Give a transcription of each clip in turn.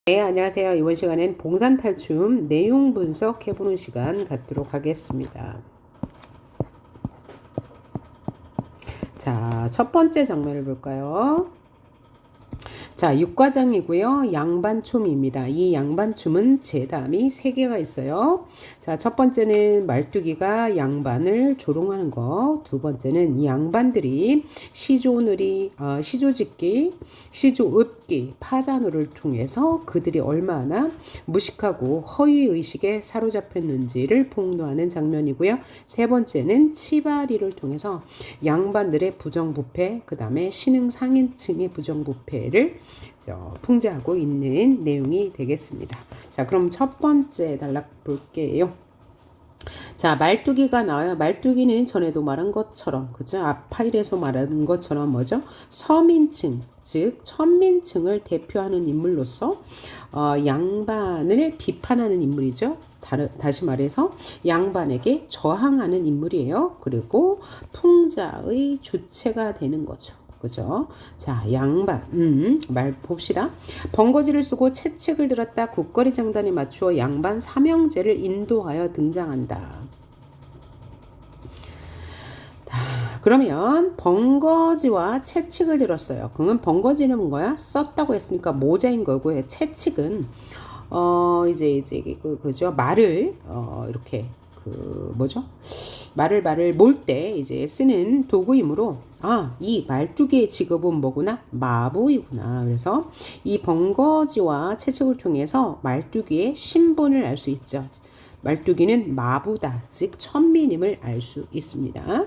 네, 안녕하세요. 이번 시간엔 봉산탈춤 내용 분석해보는 시간 갖도록 하겠습니다. 자, 첫 번째 장면을 볼까요? 자, 육과장이고요. 양반춤입니다. 이 양반춤은 제담이 3개가 있어요. 자, 첫 번째는 말뚝이가 양반을 조롱하는 거. 두 번째는 이 양반들이 시조짓기, 시조읍기, 파자노를 통해서 그들이 얼마나 무식하고 허위의식에 사로잡혔는지를 폭로하는 장면이고요. 세 번째는 치바리를 통해서 양반들의 부정부패, 그 다음에 신흥 상인층의 부정부패를 풍자하고 있는 내용이 되겠습니다. 자, 그럼 첫 번째 단락 볼게요. 자, 말뚝이가 나와요. 말뚝이는 전에도 말한 것처럼, 그죠? 앞 파일에서 말한 것처럼 뭐죠? 서민층, 즉 천민층을 대표하는 인물로서 양반을 비판하는 인물이죠. 다시 말해서 양반에게 저항하는 인물이에요. 그리고 풍자의 주체가 되는 거죠. 그죠? 자, 양반. 말 봅시다. 번거지를 쓰고 채찍을 들었다. 국거리 장단에 맞추어 양반 삼형제를 인도하여 등장한다. 그러면 번거지와 채찍을 들었어요. 그러면 번거지는 뭔가야? 썼다고 했으니까 모자인 거고요. 채찍은 이제 그죠? 말을 이렇게 뭐죠? 말을 몰 때 이제 쓰는 도구이므로 이 말뚝이의 직업은 뭐구나? 마부이구나. 그래서 이 번거지와 채찍을 통해서 말뚝이의 신분을 알 수 있죠. 말뚝이는 마부다, 즉 천민임을 알 수 있습니다.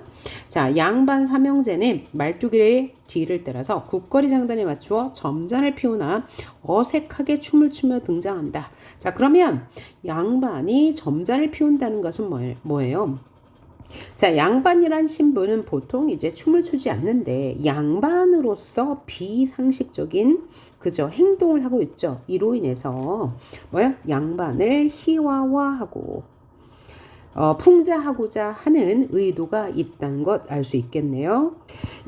자, 양반 삼형제는 말뚝이의 뒤를 따라서 국거리 장단에 맞추어 점잔을 피우나 어색하게 춤을 추며 등장한다. 자, 그러면 양반이 점잔을 피운다는 것은 뭐예요? 자, 양반이란 신분은 보통 이제 춤을 추지 않는데 양반으로서 비상식적인 그죠 행동을 하고 있죠. 이로 인해서 양반을 희화화하고 풍자하고자 하는 의도가 있다는 것 알 수 있겠네요.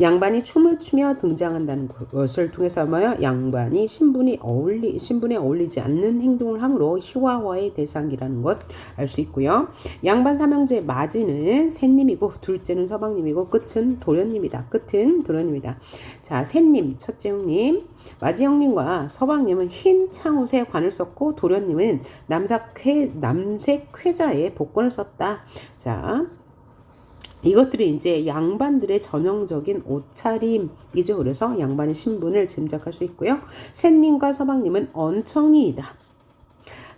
양반이 춤을 추며 등장한다는 것을 통해서 양반이 신분에 어울리지 않는 행동을 함으로 희화화의 대상이라는 것 알 수 있고요. 양반 삼형제 마지는 셋님이고 둘째는 서방님이고 끝은 도련님이다. 자, 셋님, 첫째 형님, 마지 형님과 서방님은 흰 창옷에 관을 썼고 도련님은 남색 쾌자에 복권을 썼다. 자, 이것들이 이제 양반들의 전형적인 옷차림이죠. 그래서 양반의 신분을 짐작할 수 있고요. 셋님과 서방님은 언청이이다.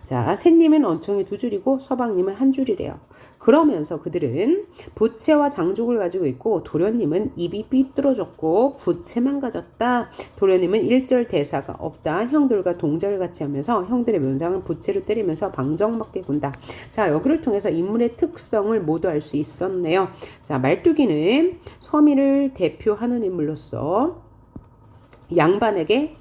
자, 셋님은 언청이 2줄이고 서방님은 1줄이래요. 그러면서 그들은 부채와 장족을 가지고 있고 도련님은 입이 삐뚤어졌고 부채만 가졌다. 도련님은 1절 대사가 없다. 형들과 동작을 같이 하면서 형들의 면상을 부채로 때리면서 방정맞게 군다. 자, 여기를 통해서 인물의 특성을 모두 알 수 있었네요. 자, 말뚝이는 서민을 대표하는 인물로서 양반에게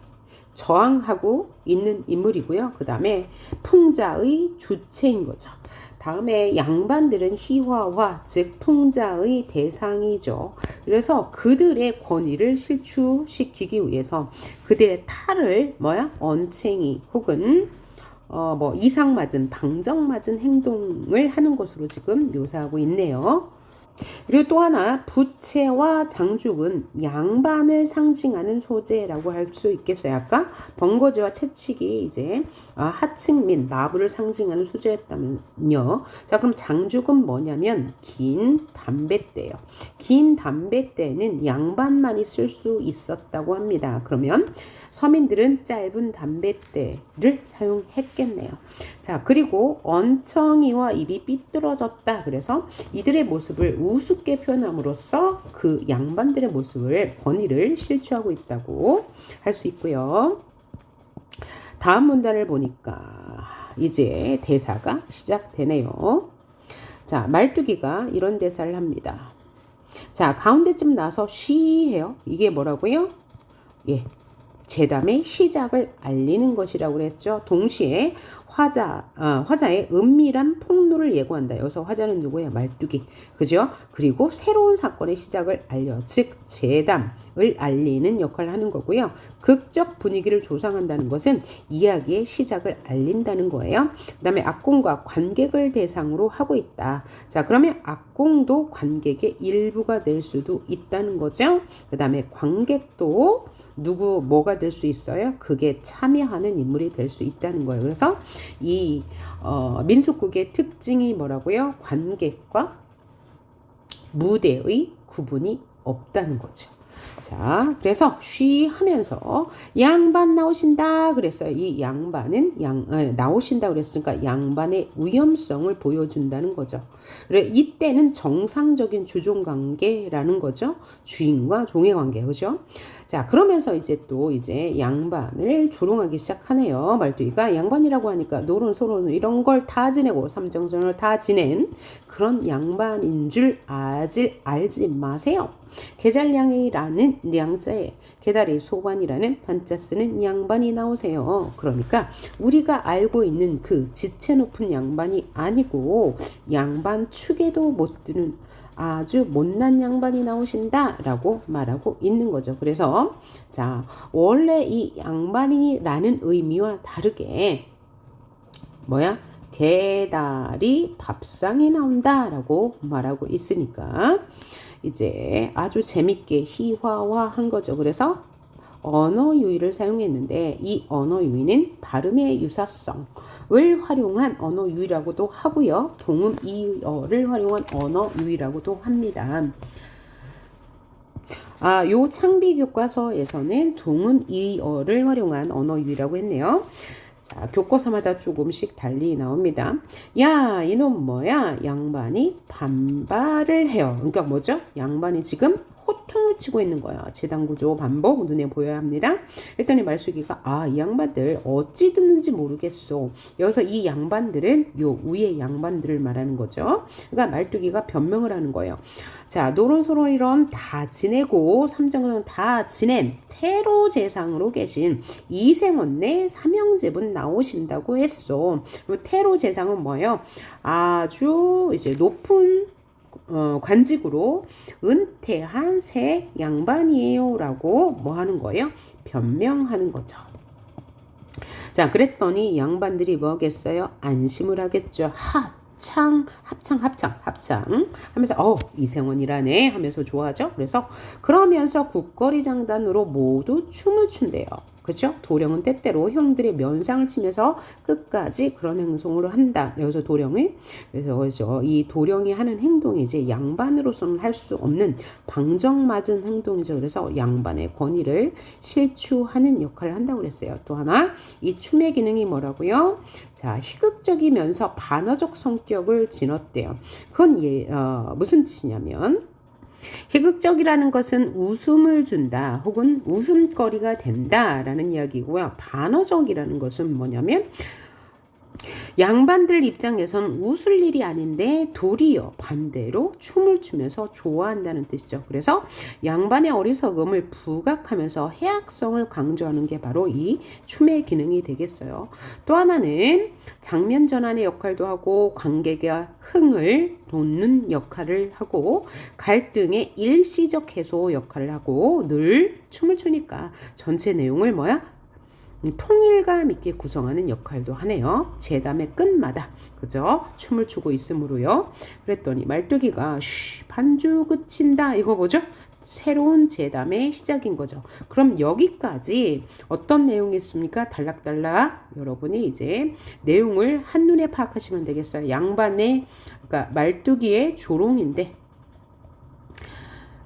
저항하고 있는 인물이고요. 그 다음에 풍자의 주체인 거죠. 다음에 양반들은 희화화, 즉 풍자의 대상이죠. 그래서 그들의 권위를 실추시키기 위해서 그들의 탈을 언챙이 혹은 이상맞은, 방정맞은 행동을 하는 것으로 지금 묘사하고 있네요. 그리고 또 하나 부채와 장죽은 양반을 상징하는 소재라고 할 수 있겠어요. 아까 번거지와 채찍이 이제 하층 및 마부를 상징하는 소재였다면요. 자, 그럼 장죽은 뭐냐면 긴 담뱃대예요. 긴 담뱃대는 양반만이 쓸 수 있었다고 합니다. 그러면 서민들은 짧은 담뱃대를 사용했겠네요. 자, 그리고 언청이와 입이 삐뚤어졌다. 그래서 이들의 모습을 우습게 표현함으로써 그 양반들의 모습을 권위를 실추하고 있다고 할 수 있고요. 다음 문단을 보니까 이제 대사가 시작되네요. 자, 말뚝이가 이런 대사를 합니다. 자, 가운데쯤 나서 쉬 해요. 이게 뭐라고요? 예. 제담의 시작을 알리는 것이라고 그랬죠. 동시에 화자의 은밀한 폭로를 예고한다. 여기서 화자는 누구예요? 말뚝이. 그죠? 그리고 새로운 사건의 시작을 알려, 즉 제담을 알리는 역할을 하는 거고요. 극적 분위기를 조성한다는 것은 이야기의 시작을 알린다는 거예요. 그 다음에 악공과 관객을 대상으로 하고 있다. 자, 그러면 악공도 관객의 일부가 될 수도 있다는 거죠. 그 다음에 관객도 뭐가 될 수 있어요? 그게 참여하는 인물이 될 수 있다는 거예요. 그래서 이 민속극의 특징이 뭐라고요? 관객과 무대의 구분이 없다는 거죠. 자, 그래서 쉬 하면서 양반 나오신다 그랬어요. 이 양반은 나오신다 그랬으니까 양반의 위험성을 보여준다는 거죠. 그래, 이때는 정상적인 주종 관계라는 거죠. 주인과 종의 관계, 그죠? 자, 그러면서 이제 양반을 조롱하기 시작하네요. 말뚝이가 양반이라고 하니까 노론 소론 이런 걸 다 지내고 삼정선을 다 지낸 그런 양반인 줄 알지 마세요. 계잘량이라는 량자에 계다리 소관이라는 반자 쓰는 양반이 나오세요. 그러니까 우리가 알고 있는 그 지체 높은 양반이 아니고 양반 축에도 못 드는 아주 못난 양반이 나오신다라고 말하고 있는 거죠. 그래서 자, 원래 이 양반이라는 의미와 다르게 계다리 밥상이 나온다라고 말하고 있으니까 이제 아주 재밌게 희화화한 거죠. 그래서 언어 유희를 사용했는데 이 언어 유희는 발음의 유사성을 활용한 언어 유희라고도 하고요. 동음 이어를 활용한 언어 유희라고도 합니다. 요 창비 교과서에서는 동음 이어를 활용한 언어 유희라고 했네요. 자, 교과서마다 조금씩 달리 나옵니다. 야, 이놈 뭐야? 양반이 반발을 해요. 그러니까 뭐죠? 양반이 지금 호통을 치고 있는 거예요. 재단구조 반복 눈에 보여야 합니다. 했더니 말숙이가 이 양반들 어찌 듣는지 모르겠어. 여기서 이 양반들은 요 위의 양반들을 말하는 거죠. 그러니까 말뚝이가 변명을 하는 거예요. 자, 노론소론 이런 다 지내고 삼정은 다 지낸 태로 재상으로 계신 이생원네 삼형제분 나오신다고 했어. 태로 재상은 뭐예요? 아주 이제 높은 관직으로 은퇴한 새 양반이에요 라고 하는 거예요? 변명하는 거죠. 자, 그랬더니 양반들이 뭐겠어요? 안심을 하겠죠. 합창 하면서 이생원이라네 하면서 좋아하죠. 그러면서 국거리 장단으로 모두 춤을 춘대요. 그렇죠? 도령은 때때로 형들의 면상을 치면서 끝까지 그런 행동을 한다. 여기서 도령이 그래서 이 도령이 하는 행동이 이제 양반으로서는 할 수 없는 방정맞은 행동이죠. 그래서 양반의 권위를 실추하는 역할을 한다고 그랬어요. 또 하나 이 춤의 기능이 뭐라고요? 자, 희극적이면서 반어적 성격을 지녔대요. 그건 무슨 뜻이냐면 희극적이라는 것은 웃음을 준다 혹은 웃음거리가 된다라는 이야기고요. 반어적이라는 것은 뭐냐면 양반들 입장에선 웃을 일이 아닌데 도리어 반대로 춤을 추면서 좋아한다는 뜻이죠. 그래서 양반의 어리석음을 부각하면서 해악성을 강조하는 게 바로 이 춤의 기능이 되겠어요. 또 하나는 장면 전환의 역할도 하고 관객의 흥을 돋는 역할을 하고 갈등의 일시적 해소 역할을 하고 늘 춤을 추니까 전체 내용을 통일감 있게 구성하는 역할도 하네요. 제담의 끝마다 그죠? 춤을 추고 있으므로요. 그랬더니 말뚝이가 반주 그친다 이거 뭐죠? 새로운 제담의 시작인 거죠. 그럼 여기까지 어떤 내용이 있습니까? 달락달락 여러분이 이제 내용을 한눈에 파악하시면 되겠어요. 그러니까 말뚝이의 조롱인데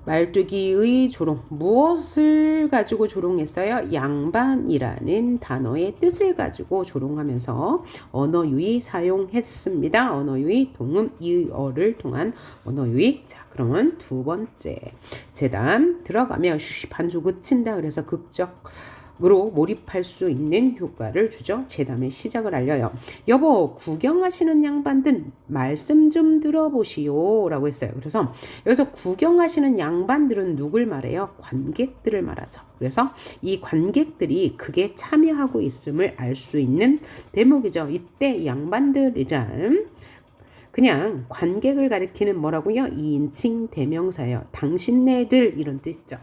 말뚝이의 조롱 무엇을 가지고 조롱했어요? 양반이라는 단어의 뜻을 가지고 조롱하면서 언어유희 사용했습니다. 언어유희 동음 이어를 통한 언어유희. 자, 그러면 두 번째 제담 들어가면 반주 그친다. 그래서 극적 으로 몰입할 수 있는 효과를 주죠. 재담의 시작을 알려요. 여보, 구경하시는 양반들 말씀 좀 들어보시오 라고 했어요. 그래서 여기서 구경하시는 양반들은 누굴 말해요? 관객들을 말하죠. 그래서 이 관객들이 극에 참여하고 있음을 알 수 있는 대목이죠. 이때 양반들이란 그냥 관객을 가리키는 뭐라고요? 2인칭 대명사예요. 당신네들 이런 뜻이죠.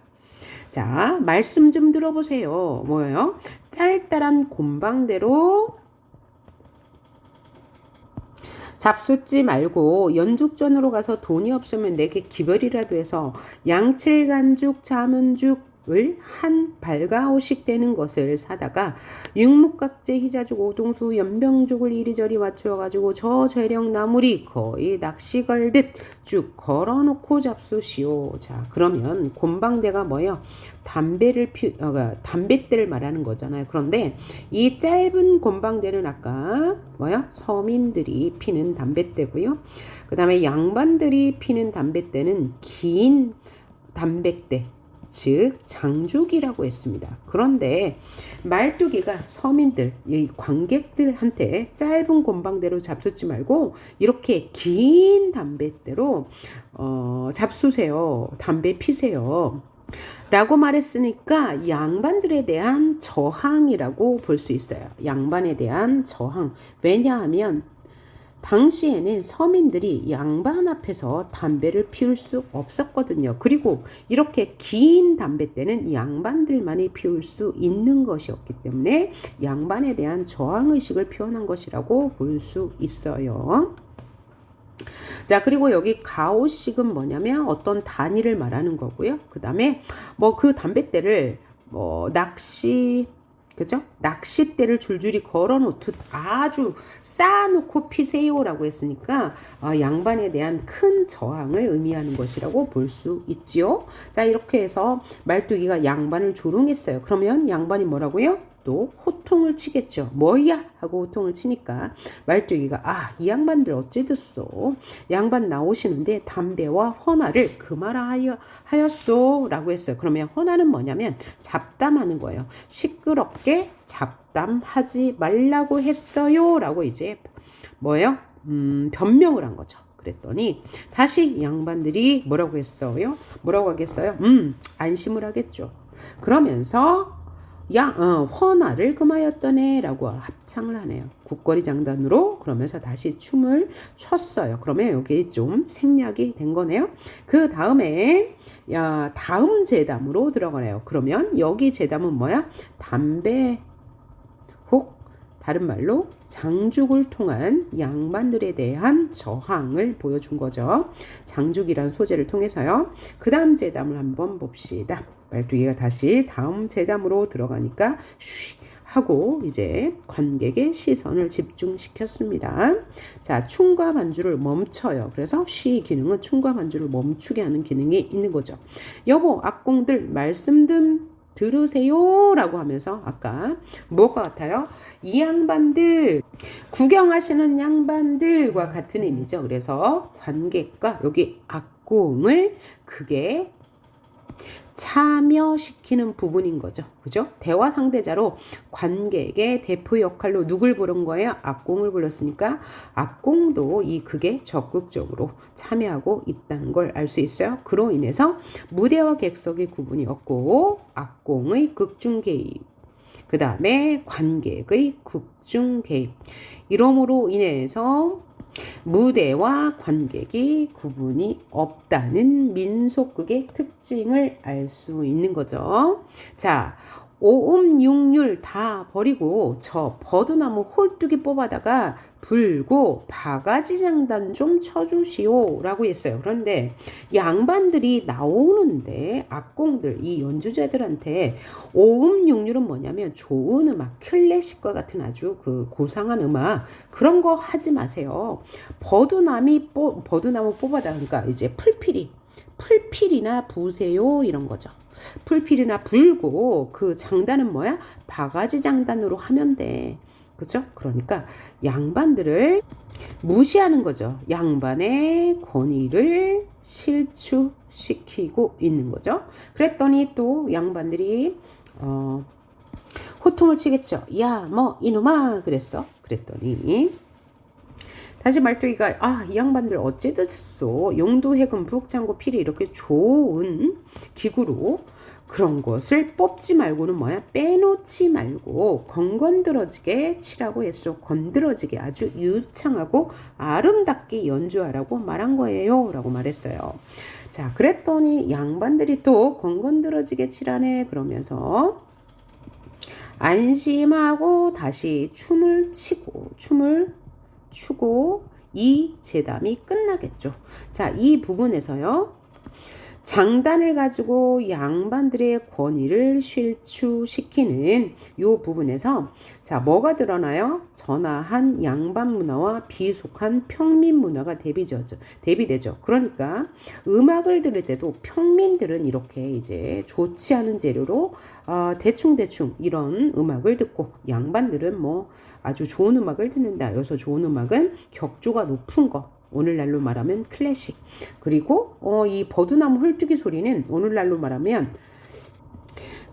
자, 말씀 좀 들어보세요. 뭐예요? 짤짤한 곰방대로 잡숫지 말고 연죽전으로 가서 돈이 없으면 내게 기별이라도 해서 양칠간죽 자문죽을 한 발가오씩 되는 것을 사다가 육묵각재 희자죽 오동수 연병죽을 이리저리 맞추어가지고 저 재령 나물이 거의 낚시 걸듯 쭉 걸어놓고 잡수시오. 자, 그러면 곰방대가 뭐예요? 담뱃대를 말하는 거잖아요. 그런데 이 짧은 곰방대는 아까 뭐야? 서민들이 피는 담뱃대고요. 그 다음에 양반들이 피는 담뱃대는 긴 담뱃대, 즉 장죽이라고 했습니다. 그런데 말뚝이가 서민들, 이 관객들한테 짧은 곰방대로 잡수지 말고 이렇게 긴 담뱃대로 잡수세요. 담배 피세요. 라고 말했으니까 양반들에 대한 저항이라고 볼 수 있어요. 양반에 대한 저항. 왜냐하면 당시에는 서민들이 양반 앞에서 담배를 피울 수 없었거든요. 그리고 이렇게 긴 담뱃대는 양반들만이 피울 수 있는 것이었기 때문에 양반에 대한 저항의식을 표현한 것이라고 볼 수 있어요. 자, 그리고 여기 가오식은 뭐냐면 어떤 단위를 말하는 거고요. 그 다음에 뭐 그 담뱃대를 그죠? 낚싯대를 줄줄이 걸어 놓듯 아주 쌓아놓고 피세요라고 했으니까 양반에 대한 큰 저항을 의미하는 것이라고 볼 수 있지요. 자, 이렇게 해서 말뚝이가 양반을 조롱했어요. 그러면 양반이 뭐라고요? 또 호통을 치겠죠. 뭐야? 하고 호통을 치니까 말뚝이가 이 양반들 어찌 됐소? 양반 나오시는데 담배와 헌화를 금하라 하였소 라고 했어요. 그러면 헌화는 뭐냐면 잡담하는 거예요. 시끄럽게 잡담하지 말라고 했어요 라고 이제 뭐예요? 변명을 한 거죠. 그랬더니 다시 양반들이 뭐라고 했어요? 뭐라고 하겠어요? 안심을 하겠죠. 그러면서 헌화를 금하였더네 라고 합창을 하네요. 국거리 장단으로. 그러면서 다시 춤을 췄어요. 그러면 여기 좀 생략이 된 거네요. 그 다음에 다음 제담으로 들어가네요. 그러면 여기 제담은 뭐야? 담배 혹 다른 말로 장죽을 통한 양반들에 대한 저항을 보여준 거죠. 장죽이라는 소재를 통해서요. 그 다음 제담을 한번 봅시다. 말뚝이가 다시 다음 제담으로 들어가니까 쉬 하고 이제 관객의 시선을 집중시켰습니다. 자, 춤과 반주를 멈춰요. 그래서 쉬 기능은 춤과 반주를 멈추게 하는 기능이 있는 거죠. 여보, 악공들 말씀 좀 들으세요 라고 하면서 아까 무엇과 같아요? 이 양반들, 구경하시는 양반들과 같은 의미죠. 그래서 관객과 여기 악공을 그게 참여시키는 부분인 거죠. 그죠? 대화 상대자로 관객의 대표 역할로 누굴 부른 거예요? 악공을 불렀으니까 악공도 이 극에 적극적으로 참여하고 있다는 걸 알 수 있어요. 그로 인해서 무대와 객석의 구분이 없고 악공의 극중 개입, 그 다음에 관객의 극중 개입, 이러므로 인해서 무대와 관객이 구분이 없다는 민속극의 특징을 알 수 있는 거죠. 자, 오음육률 다 버리고 저 버드나무 홀뚜기 뽑아다가 불고 바가지 장단 좀 쳐주시오 라고 했어요. 그런데 양반들이 나오는데 악공들, 이 연주자들한테 오음육률은 뭐냐면 좋은 음악, 클래식과 같은 아주 그 고상한 음악, 그런 거 하지 마세요. 버드나무 뽑아다가, 그러니까 이제 풀필이나 부세요 이런 거죠. 풀필이나 불고 그 장단은 뭐야? 바가지 장단으로 하면 돼. 그죠? 그러니까 양반들을 무시하는 거죠. 양반의 권위를 실추시키고 있는 거죠. 그랬더니 또 양반들이 호통을 치겠죠. 야, 뭐 이놈아 그랬어. 그랬더니 다시 말뚝이가 이 양반들 어째 됐어. 용도 해금 북장고 필이 이렇게 좋은 기구로 그런 것을 뽑지 말고는 뭐야? 빼놓지 말고 건건드러지게 치라고 했어. 건드러지게 아주 유창하고 아름답게 연주하라고 말한 거예요. 라고 말했어요. 자, 그랬더니 양반들이 또 건건드러지게 치라네 그러면서 안심하고 다시 춤을 추고 이 제담이 끝나겠죠. 자, 이 부분에서요. 장단을 가지고 양반들의 권위를 실추시키는 이 부분에서 자, 뭐가 드러나요? 전하한 양반 문화와 비속한 평민 문화가 대비되죠. 그러니까 음악을 들을 때도 평민들은 이렇게 이제 좋지 않은 재료로 대충 이런 음악을 듣고 양반들은 뭐 아주 좋은 음악을 듣는다. 여기서 좋은 음악은 격조가 높은 거. 오늘날로 말하면 클래식. 그리고 이 버드나무 홀뚜기 소리는 오늘날로 말하면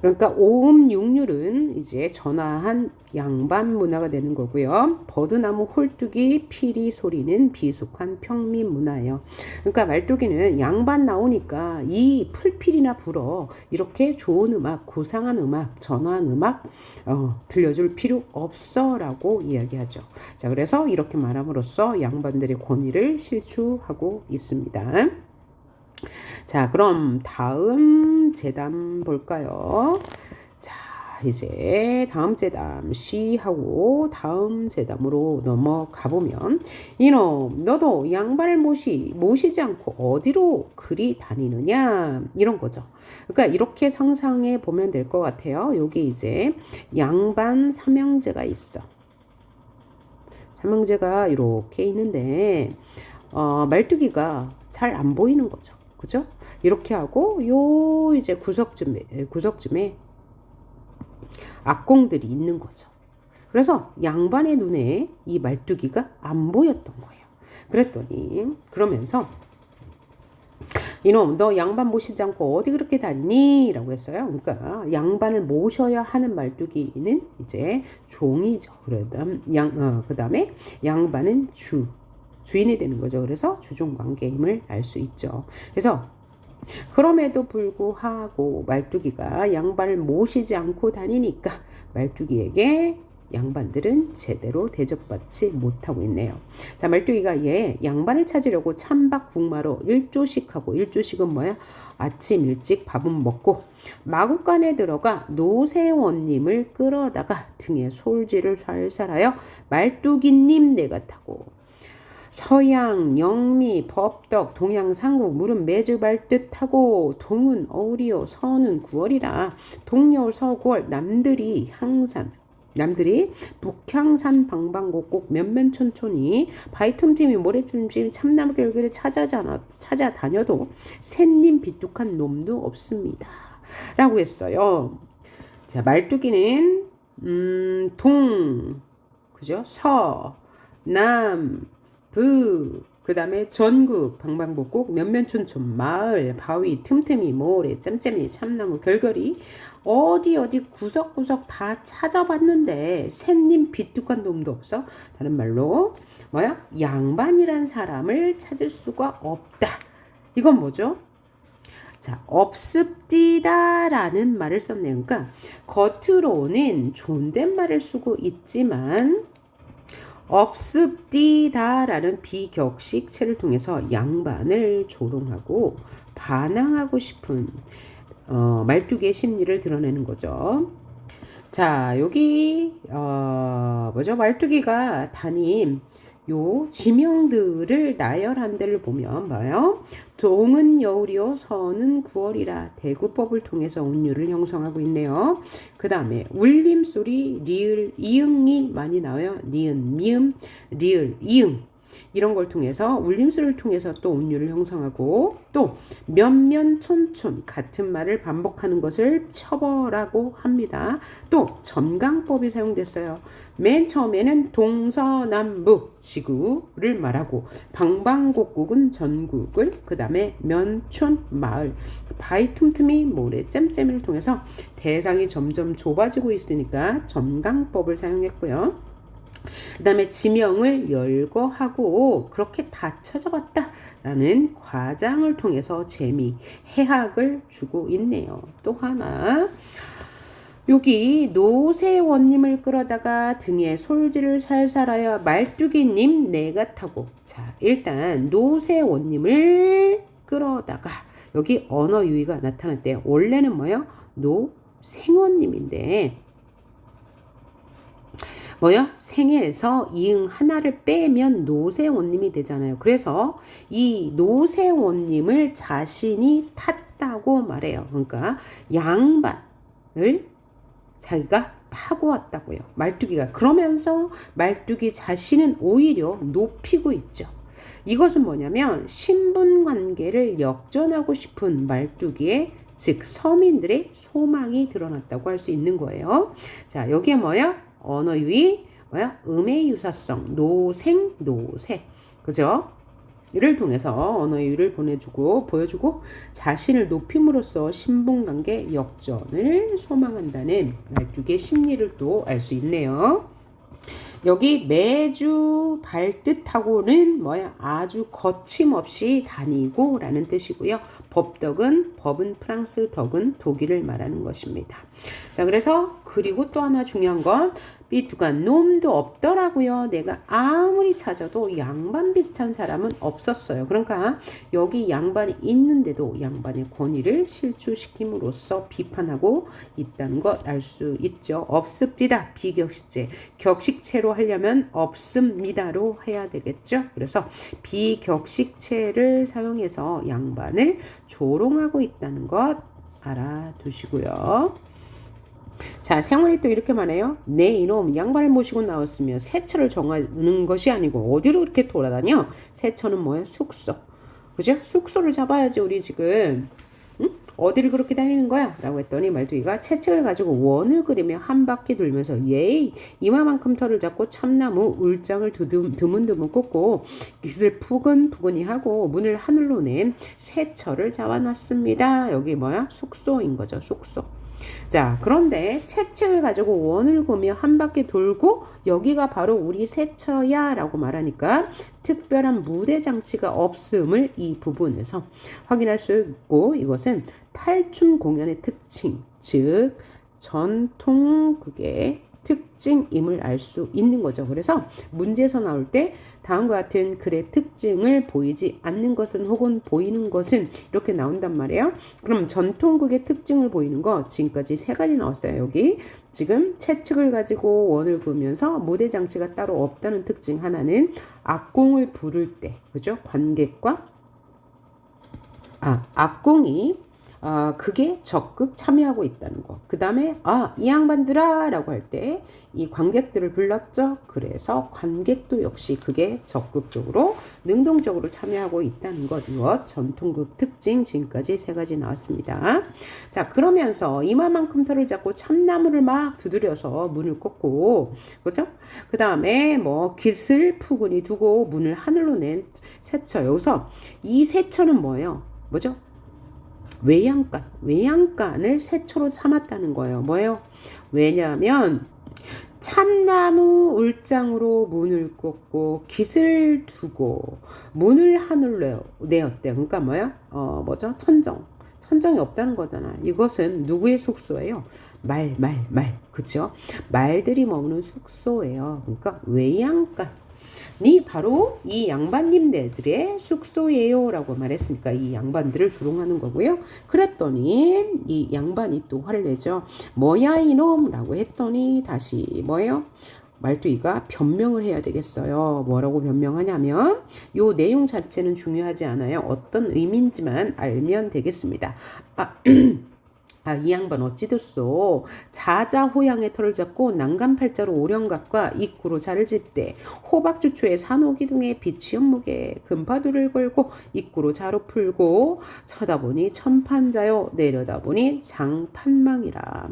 그러니까 오음 육률은 이제 전화한 양반 문화가 되는 거고요. 버드나무 홀뚜기 피리 소리는 비속한 평민 문화예요. 그러니까 말뚝이는 양반 나오니까 이 풀필이나 불어 이렇게 좋은 음악, 고상한 음악, 전화한 음악 들려줄 필요 없어라고 이야기하죠. 자, 그래서 이렇게 말함으로써 양반들의 권위를 실추하고 있습니다. 자, 그럼 다음 제담 볼까요? 자, 이제 다음 제담 시하고 다음 제담으로 넘어가 보면 이놈 너도 양반을 모시지 않고 어디로 그리 다니느냐 이런 거죠. 그러니까 이렇게 상상해 보면 될 것 같아요. 여기 이제 양반 삼형제가 있어. 삼형제가 이렇게 있는데 말뚝이가 잘 안 보이는 거죠. 그죠? 이렇게 하고 요 이제 구석쯤에 악공들이 있는 거죠. 그래서 양반의 눈에 이 말뚝이가 안 보였던 거예요. 그랬더니 그러면서 이놈 너 양반 모시지 않고 어디 그렇게 다니니? 라고 했어요. 그러니까 양반을 모셔야 하는 말뚝이는 이제 종이죠. 그다음에 양반은 주인이 되는 거죠. 그래서 주종관계임을 알 수 있죠. 그래서 그럼에도 불구하고 말뚝이가 양반을 모시지 않고 다니니까 말뚝이에게 양반들은 제대로 대접받지 못하고 있네요. 자, 말뚝이가 양반을 찾으려고 참박국마로 일조식하고 일조식은 뭐야? 아침 일찍 밥은 먹고 마국간에 들어가 노세원님을 끌어다가 등에 솔지를 살살하여 말뚝이님 내가 타고 서양, 영미, 법덕, 동양, 삼국, 물은 매즙할 듯하고 동은 어울이요 서는 구월이라 동여울 서구월 남들이 북향산 방방곡곡 면면촌촌이 바위틈틈이 모래틈틈이 참나무결결에 찾아다녀도 샌님 비뚝한 놈도 없습니다. 라고 했어요. 자, 말뚝이는 그죠? 서, 남, 그 다음에 전국 방방곡곡 면면촌촌 마을 바위 틈틈이 모래 짬짬이 참나무 결결이 어디 구석구석 다 찾아봤는데 샌님 비뚝한 놈도 없어. 다른 말로 뭐야? 양반이란 사람을 찾을 수가 없다. 이건 뭐죠? 자, 없습디다 라는 말을 썼네요. 그러니까 겉으로는 존댓말을 쓰고 있지만 없습디다라는 비격식체를 통해서 양반을 조롱하고 반항하고 싶은 말뚝이의 심리를 드러내는 거죠. 자, 여기 말뚝이가 다닌 요 지명들을 나열한 데를 보면 뭐요? 동은 여울이요 서는 구월이라 대구법을 통해서 운율을 형성하고 있네요. 그 다음에 울림소리 리을 이응이 많이 나와요. 니은 미음 리을 이응. 이런 걸 통해서 울림수를 통해서 또 운율을 형성하고 또 면면촌촌 같은 말을 반복하는 것을 첩어라고 합니다. 또 점강법이 사용됐어요. 맨 처음에는 동서남북 지구를 말하고 방방곡곡은 전국을 그 다음에 면촌 마을 바위 틈틈이 모래 잼잼이를 통해서 대상이 점점 좁아지고 있으니까 점강법을 사용했고요. 그 다음에 지명을 열거하고 그렇게 다 찾아봤다 라는 과장을 통해서 재미, 해학을 주고 있네요. 또 하나 여기 노세원님을 끌어다가 등에 솔지를 살살하여 말뚝이님 내가 타고 자 일단 노세원님을 끌어다가 여기 언어 유희가 나타났대요. 원래는 뭐요? 노생원님인데 뭐요? 생에서 이응 하나를 빼면 노세원님이 되잖아요. 그래서 이 노세원님을 자신이 탔다고 말해요. 그러니까 양반을 자기가 타고 왔다고요. 말뚝이가. 그러면서 말뚝이 자신은 오히려 높이고 있죠. 이것은 뭐냐면 신분관계를 역전하고 싶은 말뚝이의 즉 서민들의 소망이 드러났다고 할 수 있는 거예요. 자 여기에 뭐야? 언어유희, 뭐야? 음의 유사성, 노생, 노세. 그죠? 이를 통해서 언어유희를 보여주고 자신을 높임으로써 신분관계 역전을 소망한다는 말뚝의 심리를 또 알 수 있네요. 여기 매주 발뜻하고는 뭐야? 아주 거침없이 다니고 라는 뜻이고요. 법은 프랑스, 덕은 독일을 말하는 것입니다. 자, 그래서 그리고 또 하나 중요한 건 삐뚜가 놈도 없더라고요. 내가 아무리 찾아도 양반 비슷한 사람은 없었어요. 그러니까 여기 양반이 있는데도 양반의 권위를 실추시킴으로써 비판하고 있다는 것 알 수 있죠. 없습니다. 비격식제. 격식체로 하려면 없습니다로 해야 되겠죠. 그래서 비격식체를 사용해서 양반을 조롱하고 있다는 것 알아두시고요. 자, 생활이 또 이렇게 말해요. 내 이놈 양반을 모시고 나왔으며 세처를 정하는 것이 아니고 어디로 이렇게 돌아다녀? 세처는 뭐예요? 숙소. 그죠? 숙소를 잡아야지 우리 지금. 응? 어디를 그렇게 다니는 거야? 라고 했더니 말뚝이가 채찍을 가지고 원을 그리며 한 바퀴 돌면서 예이 이마만큼 털을 잡고 참나무 울장을 드문드문 꽂고 깃을 푸근푸근히 하고 문을 하늘로 낸 세처를 잡아놨습니다. 여기 뭐야? 숙소인 거죠. 숙소. 자, 그런데 채찍을 가지고 원을 그으며 한 바퀴 돌고 여기가 바로 우리 세처야 라고 말하니까 특별한 무대 장치가 없음을 이 부분에서 확인할 수 있고 이것은 탈춤 공연의 특징, 즉 전통극의 특징임을 알 수 있는 거죠. 그래서 문제에서 나올 때 다음과 같은 글의 특징을 보이지 않는 것은 혹은 보이는 것은 이렇게 나온단 말이에요. 그럼 전통극의 특징을 보이는 거 지금까지 세 가지 나왔어요. 여기 지금 채찍을 가지고 원을 그으면서 무대 장치가 따로 없다는 특징 하나는 악공을 부를 때 그죠? 관객과 악공이 그게 적극 참여하고 있다는 거. 그 다음에 이 양반들아 라고 할 때 이 관객들을 불렀죠. 그래서 관객도 역시 그게 적극적으로 능동적으로 참여하고 있다는 것. 이것 전통극 특징 지금까지 세 가지 나왔습니다. 자, 그러면서 이마만큼 털을 잡고 참나무를 막 두드려서 문을 꽂고 그죠? 그 다음에 뭐 깃을 푸근히 두고 문을 하늘로 낸 세처. 여기서 이 세처는 뭐예요? 뭐죠? 외양간을 세초로 삼았다는 거예요. 뭐예요? 왜냐하면 참나무 울장으로 문을 꽂고 깃을 두고 문을 하늘로 내었대. 그러니까 뭐야? 뭐죠? 천정이 없다는 거잖아. 이것은 누구의 숙소예요? 말. 그쵸? 말들이 머무는 숙소예요. 그러니까 외양간. 이 바로 이 양반님들의 숙소예요 라고 말했으니까 이 양반들을 조롱하는 거고요. 그랬더니 이 양반이 또 화를 내죠. 뭐야 이놈 라고 했더니 다시 뭐예요? 말뚝이가 변명을 해야 되겠어요. 뭐라고 변명하냐면 요 내용 자체는 중요하지 않아요. 어떤 의미인지만 알면 되겠습니다. 아, 이 양반 어찌 됐소? 자자호양의 털을 잡고 난간팔자로 오령각과 입구로 자를 짚되 호박주초에 산호기둥에 비치연목에 금파두를 걸고 입구로 자로 풀고 쳐다보니 천판자요 내려다보니 장판망이라.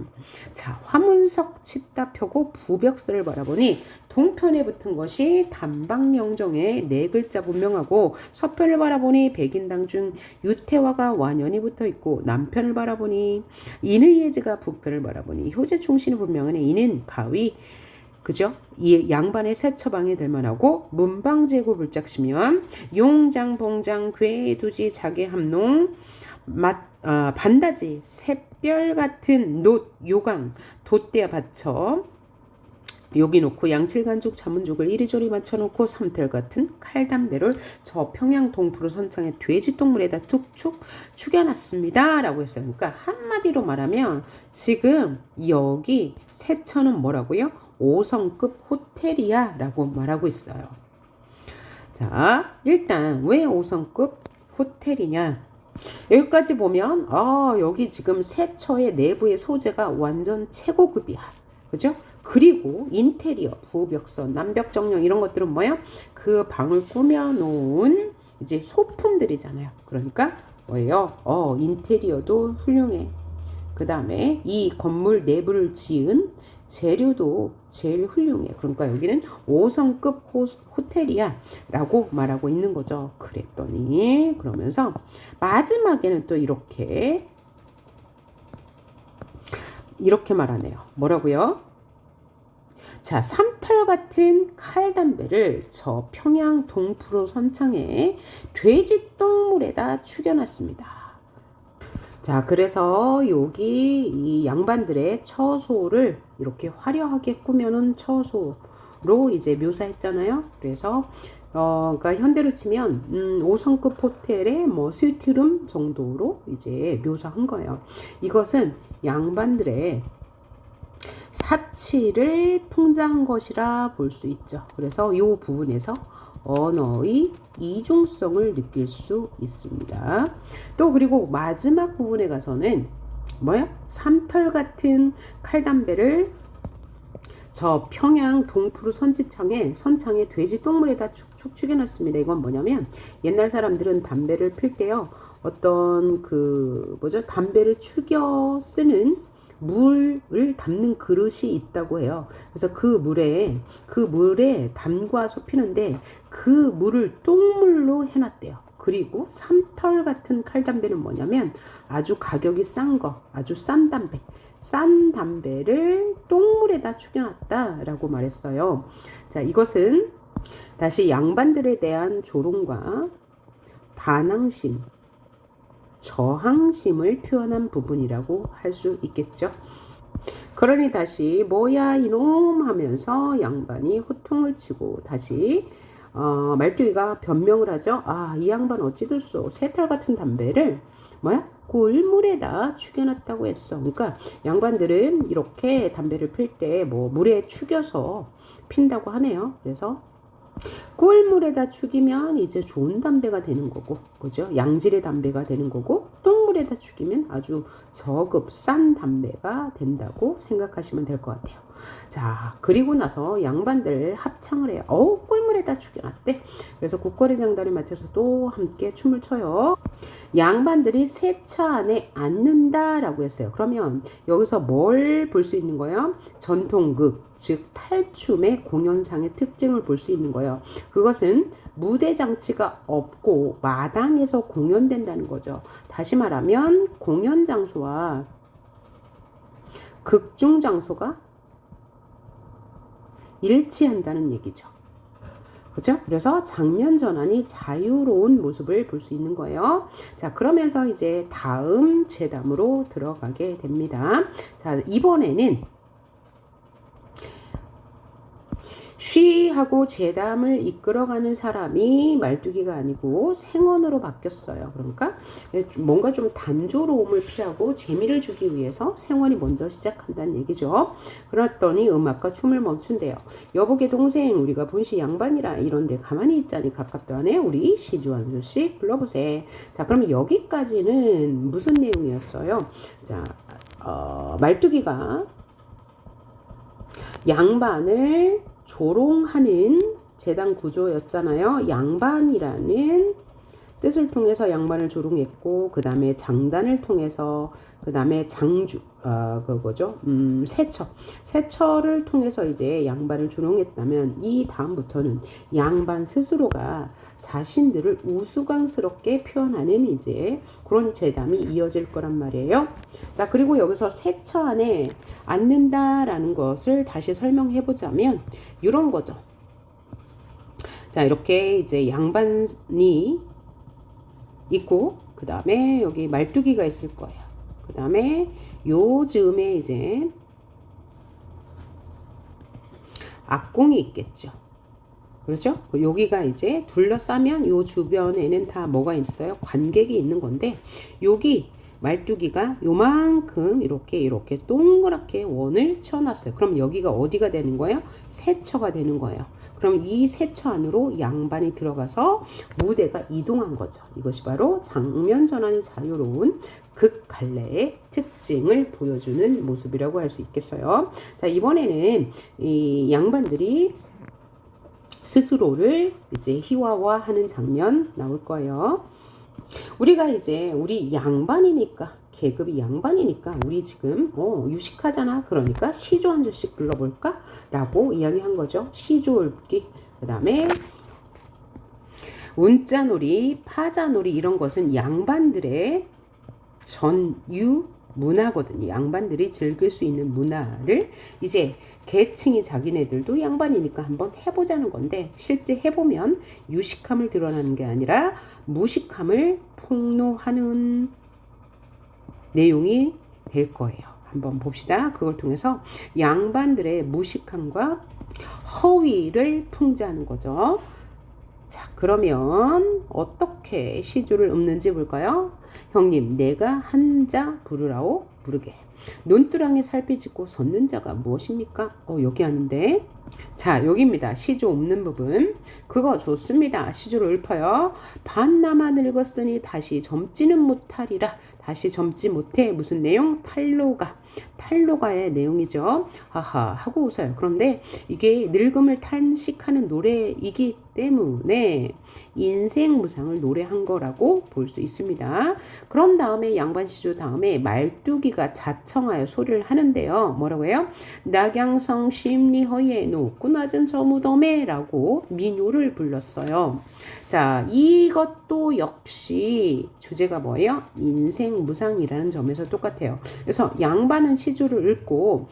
자, 화문석 칩다 펴고 부벽설을 바라보니 동편에 붙은 것이 단방영정의 네 글자 분명하고 서편을 바라보니 백인당 중 유태화가 완연히 붙어있고 남편을 바라보니 인의예지가 북편을 바라보니 효제충신이 분명하네. 이는 가위 그죠? 이 양반의 세처방에 들만하고 문방제고 불짝시면 용장 봉장 괴두지 자개함농 반다지 샛별 같은 놋 요강 돛대야 받쳐 여기 놓고 양칠간죽 자문죽을 이리저리 맞춰놓고 삼털 같은 칼담배를 저 평양 동푸르 선창의 돼지똥물에다 툭툭 축여놨습니다 라고 했어요. 그러니까 한마디로 말하면 지금 여기 세처는 뭐라고요? 5성급 호텔이야 라고 말하고 있어요. 자, 일단 왜 5성급 호텔이냐? 여기까지 보면 여기 지금 세처의 내부의 소재가 완전 최고급이야. 그죠? 그리고 인테리어, 부벽선, 남벽정령 이런 것들은 뭐예요? 그 방을 꾸며놓은 이제 소품들이잖아요. 그러니까 뭐예요? 인테리어도 훌륭해. 그 다음에 이 건물 내부를 지은 재료도 제일 훌륭해. 그러니까 여기는 5성급 호텔이야 라고 말하고 있는 거죠. 그랬더니 그러면서 마지막에는 또 이렇게 말하네요. 뭐라고요? 자, 삼털 같은 칼담배를 저 평양 동푸르 선창에 돼지똥물에다 축여놨습니다. 자, 그래서 여기 이 양반들의 처소를 이렇게 화려하게 꾸며놓은 처소로 이제 묘사했잖아요. 그래서 그러니까 현대로 치면 5성급 호텔의 뭐 스위트룸 정도로 이제 묘사한 거예요. 이것은 양반들의 사치를 풍자한 것이라 볼 수 있죠. 그래서 이 부분에서 언어의 이중성을 느낄 수 있습니다. 또 그리고 마지막 부분에 가서는 뭐야? 삼털 같은 칼담배를 저 평양 동푸르 선창에 돼지 똥물에다 축축 축여놨습니다. 이건 뭐냐면 옛날 사람들은 담배를 필 때요 어떤 담배를 축여 쓰는 물을 담는 그릇이 있다고 해요. 그래서 그 물에 담궈서 피는데 그 물을 똥물로 해놨대요. 그리고 삼털 같은 칼담배는 뭐냐면 아주 가격이 싼 거, 아주 싼 담배를 똥물에다 축여놨다라고 말했어요. 자, 이것은 다시 양반들에 대한 조롱과 반항심, 저항심을 표현한 부분이라고 할 수 있겠죠. 그러니 다시 뭐야 이놈 하면서 양반이 호통을 치고 다시 말뚝이가 변명을 하죠. 이 양반 어찌 됐어? 새털 같은 담배를 꿀물에다 축여놨다고 했어. 그러니까 양반들은 이렇게 담배를 필 때 물에 축여서 핀다고 하네요. 그래서 꿀물에다 축이면 이제 좋은 담배가 되는 거고, 그죠? 양질의 담배가 되는 거고, 똥물에다 축이면 아주 저급 싼 담배가 된다고 생각하시면 될 것 같아요. 자, 그리고 나서 양반들 합창을 해요. 꿀물에다 축여놨대. 그래서 국거리 장단에 맞춰서 또 함께 춤을 춰요. 양반들이 세차 안에 앉는다라고 했어요. 그러면 여기서 뭘 볼 수 있는 거예요? 전통극, 즉 탈춤의 공연상의 특징을 볼 수 있는 거예요. 그것은 무대 장치가 없고 마당에서 공연된다는 거죠. 다시 말하면 공연 장소와 극중 장소가 일치한다는 얘기죠. 그렇죠? 그래서 장면 전환이 자유로운 모습을 볼 수 있는 거예요. 자, 그러면서 이제 다음 제담으로 들어가게 됩니다. 자, 이번에는 쉬하고 제담을 이끌어가는 사람이 말뚝이가 아니고 생언으로 바뀌었어요. 그러니까 뭔가 좀 단조로움을 피하고 재미를 주기 위해서 생언이 먼저 시작한다는 얘기죠. 그랬더니 음악과 춤을 멈춘대요. 여보게 동생 우리가 본시 양반이라 이런데 가만히 있자니 가깝도 하네. 우리 시주 한 수씩 불러보세. 자, 그럼 여기까지는 무슨 내용이었어요? 자, 말뚝이가 양반을 조롱하는 재단 구조였잖아요. 양반이라는 뜻을 통해서 양반을 조롱했고, 그 다음에 장단을 통해서, 그 다음에 장주, 그거죠. 세처를 통해서 이제 양반을 조롱했다면, 이 다음부터는 양반 스스로가 자신들을 우스꽝스럽게 표현하는 이제 그런 재담이 이어질 거란 말이에요. 자, 그리고 여기서 세처 안에 앉는다라는 것을 다시 설명해 보자면, 이런 거죠. 자, 이렇게 이제 양반이 있고, 그 다음에 여기 말뚝이가 있을 거예요. 그 다음에 요 즈음에 이제 악공이 있겠죠. 그렇죠? 여기가 이제 둘러싸면 요 주변에는 다 뭐가 있어요? 관객이 있는 건데, 여기 말뚝이가 요만큼 이렇게 동그랗게 원을 쳐놨어요. 그럼 여기가 어디가 되는 거예요? 세처가 되는 거예요. 그럼 이 세처 안으로 양반이 들어가서 무대가 이동한 거죠. 이것이 바로 장면 전환이 자유로운 극갈래의 특징을 보여주는 모습이라고 할 수 있겠어요. 자, 이번에는 이 양반들이 스스로를 이제 희화화하는 장면 나올 거예요. 우리가 이제 우리 양반이니까, 계급이 양반이니까 우리 지금 유식하잖아. 그러니까 시조 한 절씩 불러볼까? 라고 이야기한 거죠. 시조 읊기. 그 다음에 운자놀이, 파자놀이 이런 것은 양반들의 전유 문화거든요. 양반들이 즐길 수 있는 문화를 이제 계층이 자기네들도 양반이니까 한번 해보자는 건데, 실제 해보면 유식함을 드러나는 게 아니라 무식함을 폭로하는 내용이 될 거예요. 한번 봅시다. 그걸 통해서 양반들의 무식함과 허위를 풍자하는 거죠. 자, 그러면 어떻게 시조를 읊는지 볼까요? 형님, 내가 한자 부르라오 부르게. 논두랑에 살피 짓고 섰는 자가 무엇입니까? 여기 아닌데. 자, 여기입니다. 시조 읊는 부분. 그거 좋습니다. 시조를 읊어요. 반나마 늙었으니 다시 젊지는 못하리라. 다시 젊지 못해. 무슨 내용? 탈로가의 내용이죠. 하하 하고 웃어요. 그런데 이게 늙음을 탄식하는 노래이기 때문에 인생 무상을 노래한 거라고 볼 수 있습니다. 그런 다음에 양반시조 다음에 말뚝이가 자청하여 소리를 하는데요. 뭐라고 해요? 낙양성 심리허예 높고 낮은 저 무덤에 라고 민요를 불렀어요. 자, 이것도 역시 주제가 뭐예요? 인생 무상이라는 점에서 똑같아요. 그래서 양반은 시조를 읊고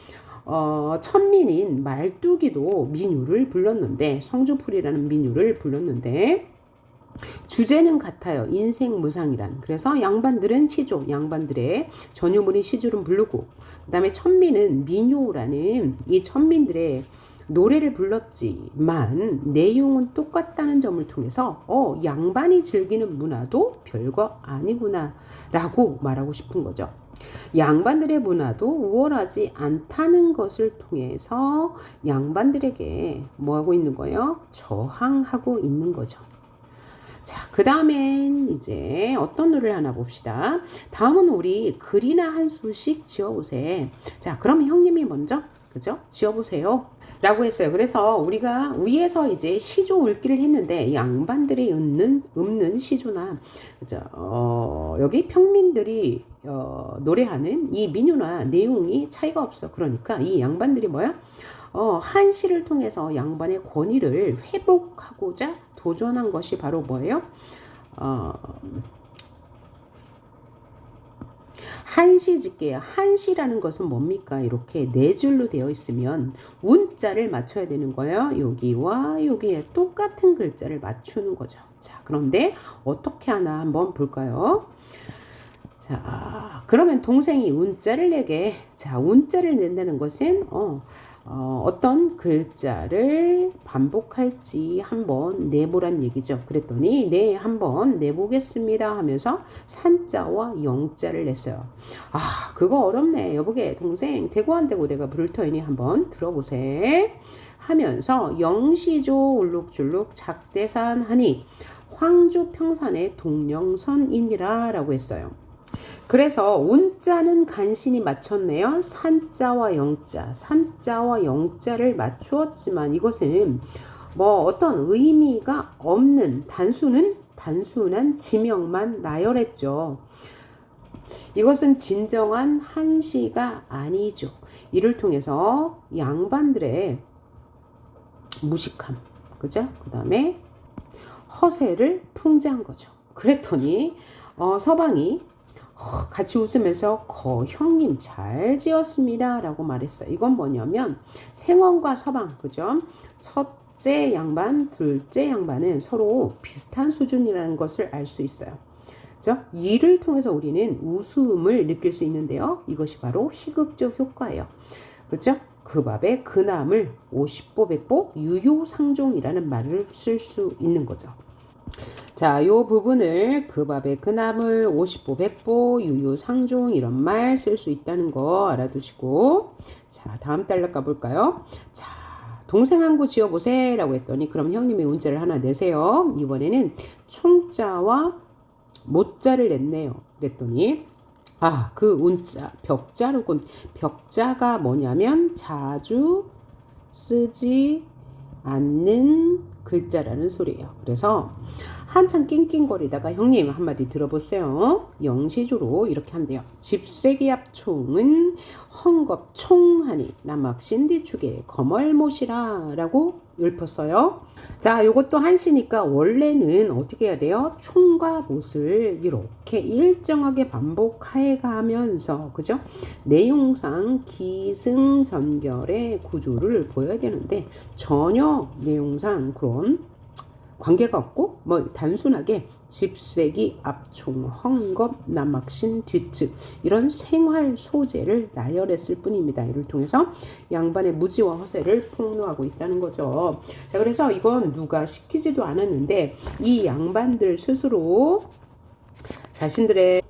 천민인 말뚝이도 민요를 불렀는데, 성주풀이라는 민요를 불렀는데 주제는 같아요. 인생 무상이란. 그래서 양반들은 시조, 양반들의 전유물인 시조를 부르고, 그 다음에 천민은 민요라는 이 천민들의 노래를 불렀지만 내용은 똑같다는 점을 통해서 양반이 즐기는 문화도 별거 아니구나 라고 말하고 싶은 거죠. 양반들의 문화도 우월하지 않다는 것을 통해서 양반들에게 뭐하고 있는 거예요? 저항하고 있는 거죠. 자, 그 다음엔 이제 어떤 노래를 하나 봅시다. 다음은 우리 글이나 한 수씩 지어보세요. 자, 그럼 형님이 먼저 그죠? 지어보세요 라고 했어요. 그래서 우리가 위에서 이제 시조 읊기를 했는데, 양반들이 읊는 시조나 그죠? 여기 평민들이 노래하는 이 민요나 내용이 차이가 없어. 그러니까 이 양반들이 뭐야? 한시를 통해서 양반의 권위를 회복하고자 도전한 것이 바로 뭐예요? 한시짓기예요. 한시라는 것은 뭡니까? 이렇게 네 줄로 되어 있으면 운자를 맞춰야 되는 거예요. 여기와 여기에 똑같은 글자를 맞추는 거죠. 자, 그런데 어떻게 하나 한번 볼까요? 자, 그러면 동생이 운자를 내게. 자, 운자를 낸다는 것은 어떤 글자를 반복할지 한번 내보란 얘기죠. 그랬더니 네, 한번 내보겠습니다 하면서 산자와 영자를 냈어요. 아, 그거 어렵네. 여보게 동생 대고 안 되고 내가 부를 터이니 한번 들어보세 하면서 영시조 울룩줄룩 작대산 하니 황조 평산의 동령선이니라 라고 했어요. 그래서 운자는 간신히 맞췄네요. 산자와 영자, 산자와 영자를 맞추었지만 이것은 뭐 어떤 의미가 없는 단순한 지명만 나열했죠. 이것은 진정한 한시가 아니죠. 이를 통해서 양반들의 무식함, 그죠? 그 다음에 허세를 풍자한 거죠. 그랬더니 서방이 같이 웃으면서 형님 잘 지었습니다 라고 말했어요. 이건 뭐냐면 생원과 서방, 그죠? 첫째 양반, 둘째 양반은 서로 비슷한 수준이라는 것을 알 수 있어요. 그죠? 이를 통해서 우리는 웃음을 느낄 수 있는데요. 이것이 바로 희극적 효과예요. 그죠? 그 밥에 근함을 50보 100보 유효상종이라는 말을 쓸 수 있는 거죠. 자, 요 부분을 그 밥에 근함을 50보 100보 유효상종 이런 말 쓸 수 있다는 거 알아두시고, 자, 다음 단락 가볼까요? 자, 동생 한 구 지어보세 라고 했더니 그럼 형님이 운자를 하나 내세요. 이번에는 총자와 못자를 냈네요. 그랬더니 그 운자 벽자로군. 벽자가 뭐냐면 자주 쓰지 않는 글자라는 소리예요. 그래서 한참 낑낑거리다가 형님 한마디 들어보세요. 영시조로 이렇게 한대요. 집세기 앞총은 헝겁총하니 남학신디축에 거멀못이라 라고 읊었어요. 자, 요것도 한시니까 원래는 어떻게 해야 돼요? 총과 못을 이렇게 일정하게 반복해 가면서, 그죠? 내용상 기승전결의 구조를 보여야 되는데 전혀 내용상 그런 관계가 없고 뭐 단순하게 집세기 앞총 헝겊 남학신 뒷측 이런 생활 소재를 나열했을 뿐입니다. 이를 통해서 양반의 무지와 허세를 폭로하고 있다는 거죠. 자, 그래서 이건 누가 시키지도 않았는데 이 양반들 스스로 자신들이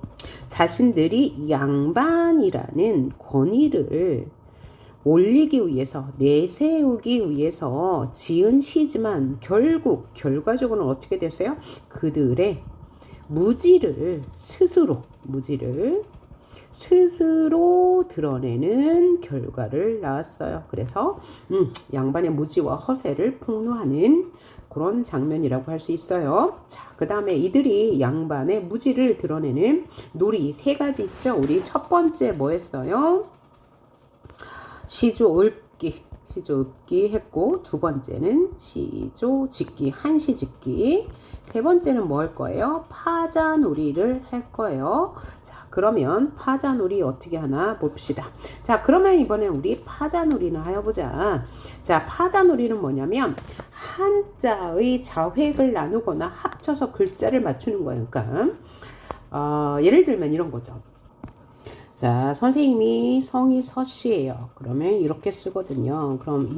양반이라는 권위를 올리기 위해서, 내세우기 위해서 지은 시지만 결국 결과적으로는 어떻게 됐어요? 그들의 무지를 스스로 드러내는 결과를 낳았어요. 그래서 양반의 무지와 허세를 폭로하는 그런 장면이라고 할 수 있어요. 자, 그 다음에 이들이 양반의 무지를 드러내는 놀이 세 가지 있죠. 우리 첫 번째 뭐 했어요? 시조 읊기 했고, 두 번째는 시조 짓기, 한시 짓기, 세 번째는 뭐 할 거예요? 파자놀이를 할 거예요. 자, 그러면 파자놀이 어떻게 하나 봅시다. 자, 그러면 이번에 우리 파자놀이나 하여보자. 자, 파자놀이는 뭐냐면 한자의 자획을 나누거나 합쳐서 글자를 맞추는 거예요. 그러니까 예를 들면 이런 거죠. 자, 선생님이 성이 서씨예요. 그러면 이렇게 쓰거든요. 그럼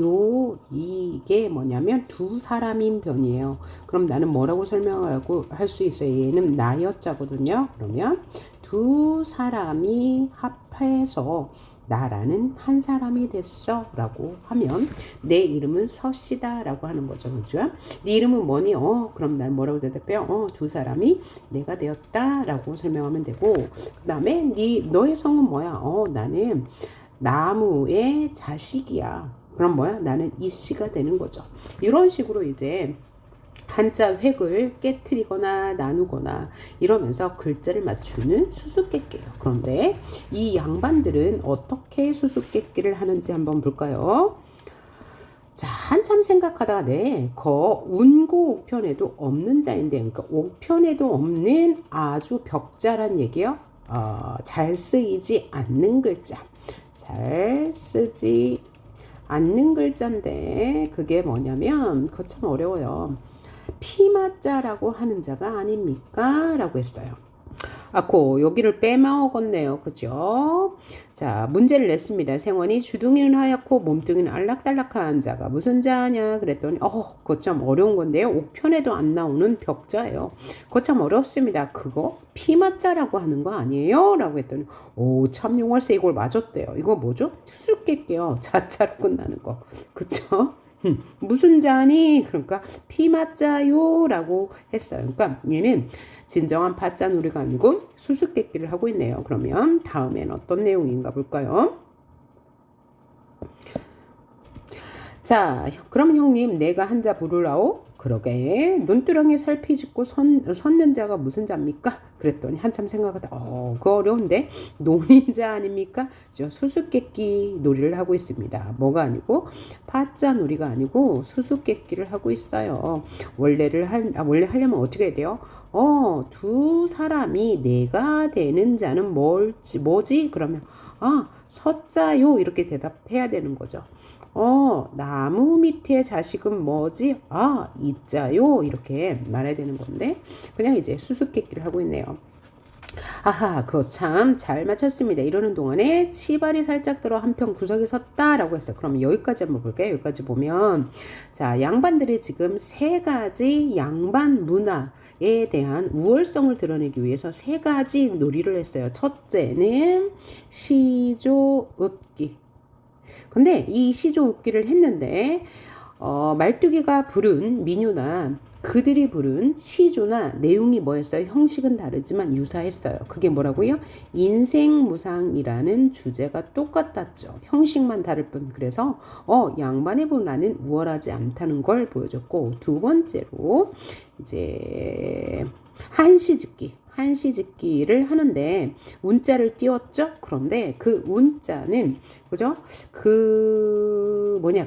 이게 뭐냐면 두 사람인 변이에요. 그럼 나는 뭐라고 설명하고 할 수 있어요? 얘는 나여자거든요. 그러면 두 사람이 합해서 나라는 한 사람이 됐어 라고 하면 내 이름은 서씨다 라고 하는 거죠. 그죠? 네 이름은 뭐니? 그럼 난 뭐라고 대답해요? 두 사람이 내가 되었다 라고 설명하면 되고, 그 다음에 너의 성은 뭐야? 나는 나무의 자식이야. 그럼 뭐야? 나는 이씨가 되는 거죠. 이런 식으로 이제 한자 획을 깨트리거나 나누거나 이러면서 글자를 맞추는 수수께끼예요. 그런데 이 양반들은 어떻게 수수께끼를 하는지 한번 볼까요? 자, 한참 생각하다가 운고 옥편에도 없는 자인데, 그러니까 옥편에도 없는 아주 벽자란 얘기예요. 잘 쓰이지 않는 글자. 잘 쓰지 않는 글자인데 그게 뭐냐면 그거 참 어려워요. 피마자라고 하는 자가 아닙니까? 라고 했어요. 여기를 빼먹었네요. 그죠? 자, 문제를 냈습니다. 생원이 주둥이는 하얗고 몸뚱이는 알락달락한 자가 무슨 자냐? 그랬더니 그거 참 어려운 건데요. 옥편에도 안 나오는 벽자예요. 그거 참 어렵습니다. 그거 피마자라고 하는 거 아니에요? 라고 했더니 참 용월세 이걸 맞았대요. 이거 뭐죠? 수수께끼요. 자자로 끝나는 거. 그쵸? 무슨 자니? 그러니까 피맞자요 라고 했어요. 그러니까 얘는 진정한 파자놀이가 아니고 수수께끼를 하고 있네요. 그러면 다음엔 어떤 내용인가 볼까요? 자, 그럼 형님 내가 한자 부르라오? 그러게 눈두렁에 살피 짓고 섰는 자가 무슨 자입니까? 그랬더니 한참 생각하다 그거 어려운데 노린자 아닙니까? 저 수수께끼 놀이를 하고 있습니다. 뭐가 아니고 파자 놀이가 아니고 수수께끼를 하고 있어요. 원래 하려면 어떻게 해야 돼요? 두 사람이 내가 되는 자는 뭐지? 그러면 섰자요 이렇게 대답해야 되는 거죠. 나무 밑에 자식은 뭐지? 있자요. 이렇게 말해야 되는 건데, 그냥 이제 수수께끼를 하고 있네요. 아하, 그거 참 잘 맞췄습니다. 이러는 동안에 치발이 살짝 들어 한편 구석에 섰다라고 했어요. 그럼 여기까지 한번 볼게요. 여기까지 보면, 자, 양반들이 지금 세 가지 양반 문화에 대한 우월성을 드러내기 위해서 세 가지 놀이를 했어요. 첫째는 시조읍기. 근데 이 시조읍기를 했는데 말뚝이가 부른 민요나 그들이 부른 시조나 내용이 뭐였어요? 형식은 다르지만 유사했어요. 그게 뭐라고요? 인생무상이라는 주제가 똑같았죠. 형식만 다를 뿐. 그래서 양반의 문화는 우월하지 않다는 걸 보여줬고, 두 번째로 이제 한시짓기를 하는데 운자를 띄웠죠. 그런데 그 운자는 그죠?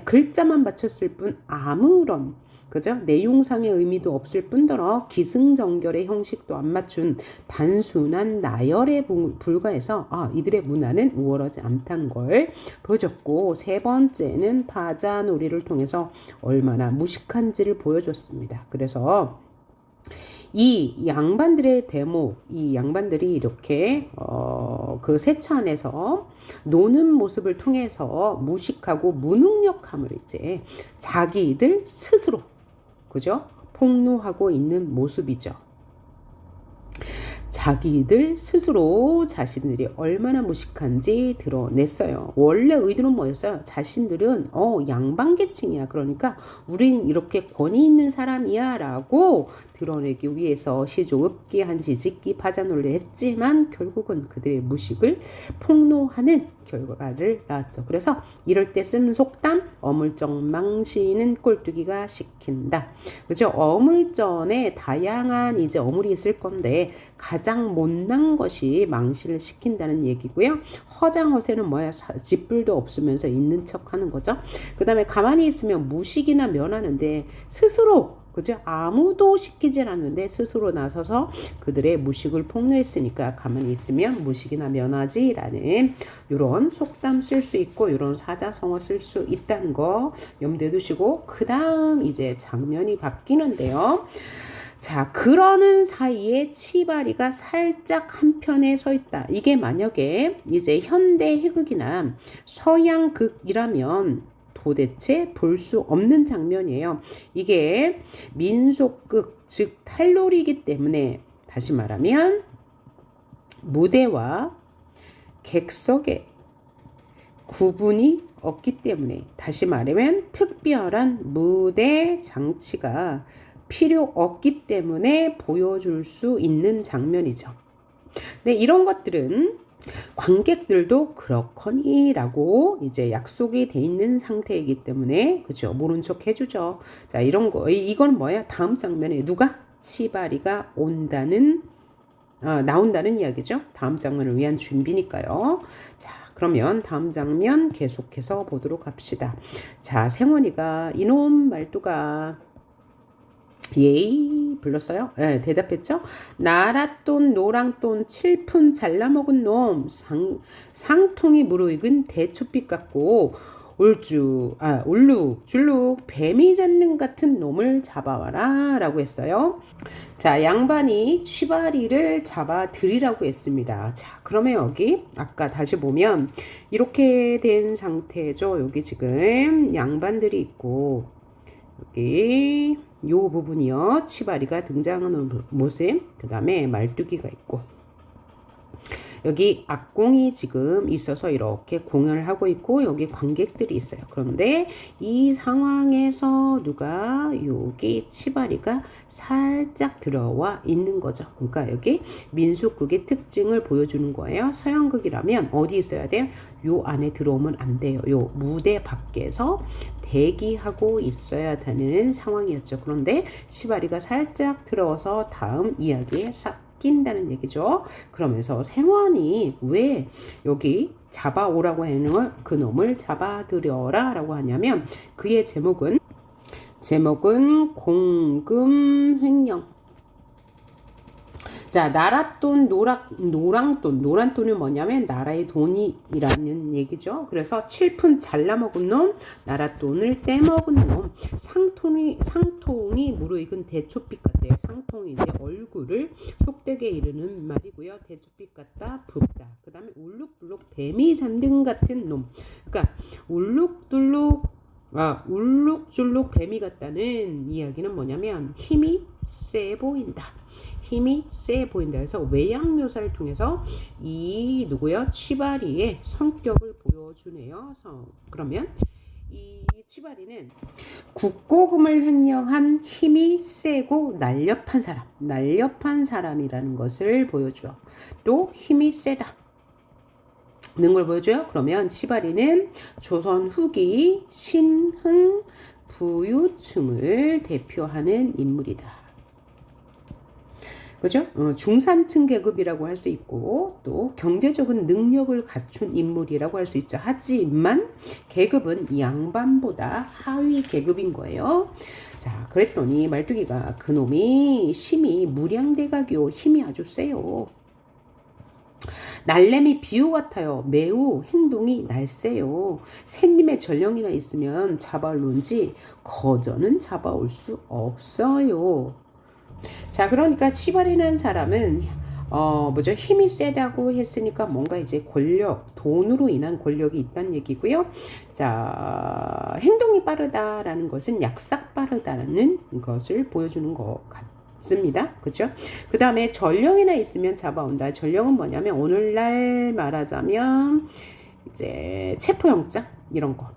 글자만 받쳤을 뿐 아무런 그죠? 내용상의 의미도 없을 뿐더러 기승전결의 형식도 안 맞춘 단순한 나열에 불과해서 이들의 문화는 우월하지 않다는 걸 보여줬고, 세 번째는 파자놀이를 통해서 얼마나 무식한지를 보여줬습니다. 그래서 이 양반들의 이 양반들이 이렇게 그 세차 안에서 노는 모습을 통해서 무식하고 무능력함을 이제 자기들 스스로 그죠? 폭로하고 있는 모습이죠. 자기들 스스로 자신들이 얼마나 무식한지 드러냈어요. 원래 의도는 뭐였어요? 자신들은 양반계층이야. 그러니까 우린 이렇게 권위 있는 사람이야 라고 드러내기 위해서 시조읍기, 한시짓기, 파자놀이를 했지만 결국은 그들의 무식을 폭로하는 결과를 낳았죠. 그래서 이럴 때 쓰는 속담, 어물쩡 망신은 꼴뚜기가 시킨다. 그죠? 어물전에 다양한 이제 어물이 있을 건데 가장 못난 것이 망신을 시킨다는 얘기고요. 허장허세는 뭐야? 짓불도 없으면서 있는 척 하는 거죠. 그 다음에 가만히 있으면 무식이나 면하는데 스스로 그죠? 아무도 시키질 않는데 스스로 나서서 그들의 무식을 폭로했으니까 가만히 있으면 무식이나 면하지라는 이런 속담 쓸 수 있고 이런 사자성어 쓸 수 있다는 거 염두에 두시고, 그 다음 이제 장면이 바뀌는데요. 자, 그러는 사이에 치바리가 살짝 한편에 서 있다. 이게 만약에 이제 현대 희극이나 서양극이라면 도대체 볼 수 없는 장면이에요. 이게 민속극, 즉 탈놀이이기 때문에 다시 말하면 무대와 객석의 구분이 없기 때문에 다시 말하면 특별한 무대 장치가 필요 없기 때문에 보여줄 수 있는 장면이죠. 네, 이런 것들은 관객들도 그렇거니라고 이제 약속이 돼 있는 상태이기 때문에 그죠? 모른 척 해주죠. 자, 이런 거 이건 뭐야? 다음 장면에 누가 치바리가 나온다는 이야기죠. 다음 장면을 위한 준비니까요. 자, 그러면 다음 장면 계속해서 보도록 합시다. 자, 생원이가 이놈 말투가 예이 불렀어요. 네, 대답했죠. 나랏돈 노랑돈 칠푼 잘라먹은 놈 상통이 무르익은 대추빛 같고 울룩 줄룩 뱀이 잡는 같은 놈을 잡아와라 라고 했어요. 자, 양반이 취바리를 잡아 드리라고 했습니다. 자, 그러면 여기 아까 다시 보면 이렇게 된 상태죠. 여기 지금 양반들이 있고 여기 요 부분이요. 치바리가 등장하는 모습, 그 다음에 말뚝이가 있고 여기 악공이 지금 있어서 이렇게 공연을 하고 있고 여기 관객들이 있어요. 그런데 이 상황에서 누가 여기 치바리가 살짝 들어와 있는 거죠. 그러니까 여기 민속극의 특징을 보여주는 거예요. 서양극이라면 어디 있어야 돼요? 요 안에 들어오면 안 돼요. 요 무대 밖에서 대기하고 있어야 되는 상황이었죠. 그런데 치바리가 살짝 들어와서 다음 이야기에 싹 낀다는 얘기죠. 그러면서 생원이 왜 여기 잡아오라고 하는 걸 그 놈을 잡아들여라 라고 하냐면 그의 제목은 공금횡령. 자, 나랏돈, 노랑돈, 노란돈이 뭐냐면 나라의 돈이라는 얘기죠. 그래서 칠푼 잘라먹은 놈, 나랏돈을 떼먹은 놈, 상통이 무르익은 대초빛 같대요. 상통이 이제 얼굴을 속되게 이르는 말이고요. 대초빛 같다, 붓다. 그 다음에 울룩불룩 뱀이 잔등 같은 놈. 그러니까 울룩줄룩 뱀이 같다는 이야기는 뭐냐면 힘이 세 보인다. 힘이 세 보인다. 그래서 외양 묘사를 통해서 이 누구요? 치바리의 성격을 보여주네요. 그러면 이 치바리는 국고금을 횡령한 힘이 세고 날렵한 사람이라는 것을 보여줘. 또 힘이 세다. 는 걸 보여줘요. 그러면 치바리는 조선 후기 신흥 부유층을 대표하는 인물이다. 그죠? 중산층 계급이라고 할 수 있고 또 경제적인 능력을 갖춘 인물이라고 할 수 있죠. 하지만 계급은 양반보다 하위 계급인 거예요. 자, 그랬더니 말뚝이가 그놈이 심히 무량대가교 힘이 아주 세요. 날래미 비호 같아요. 매우 행동이 날쌔요. 새님의 전령이나 있으면 잡아올는지 거저는 잡아올 수 없어요. 자, 그러니까 치바리라는 사람은 힘이 세다고 했으니까 뭔가 이제 권력, 돈으로 인한 권력이 있다는 얘기고요. 자, 행동이 빠르다라는 것은 약삭 빠르다는 것을 보여주는 것 같습니다. 그렇죠? 그 다음에 전령이나 있으면 잡아온다. 전령은 뭐냐면 오늘날 말하자면 이제 체포영장 이런 거.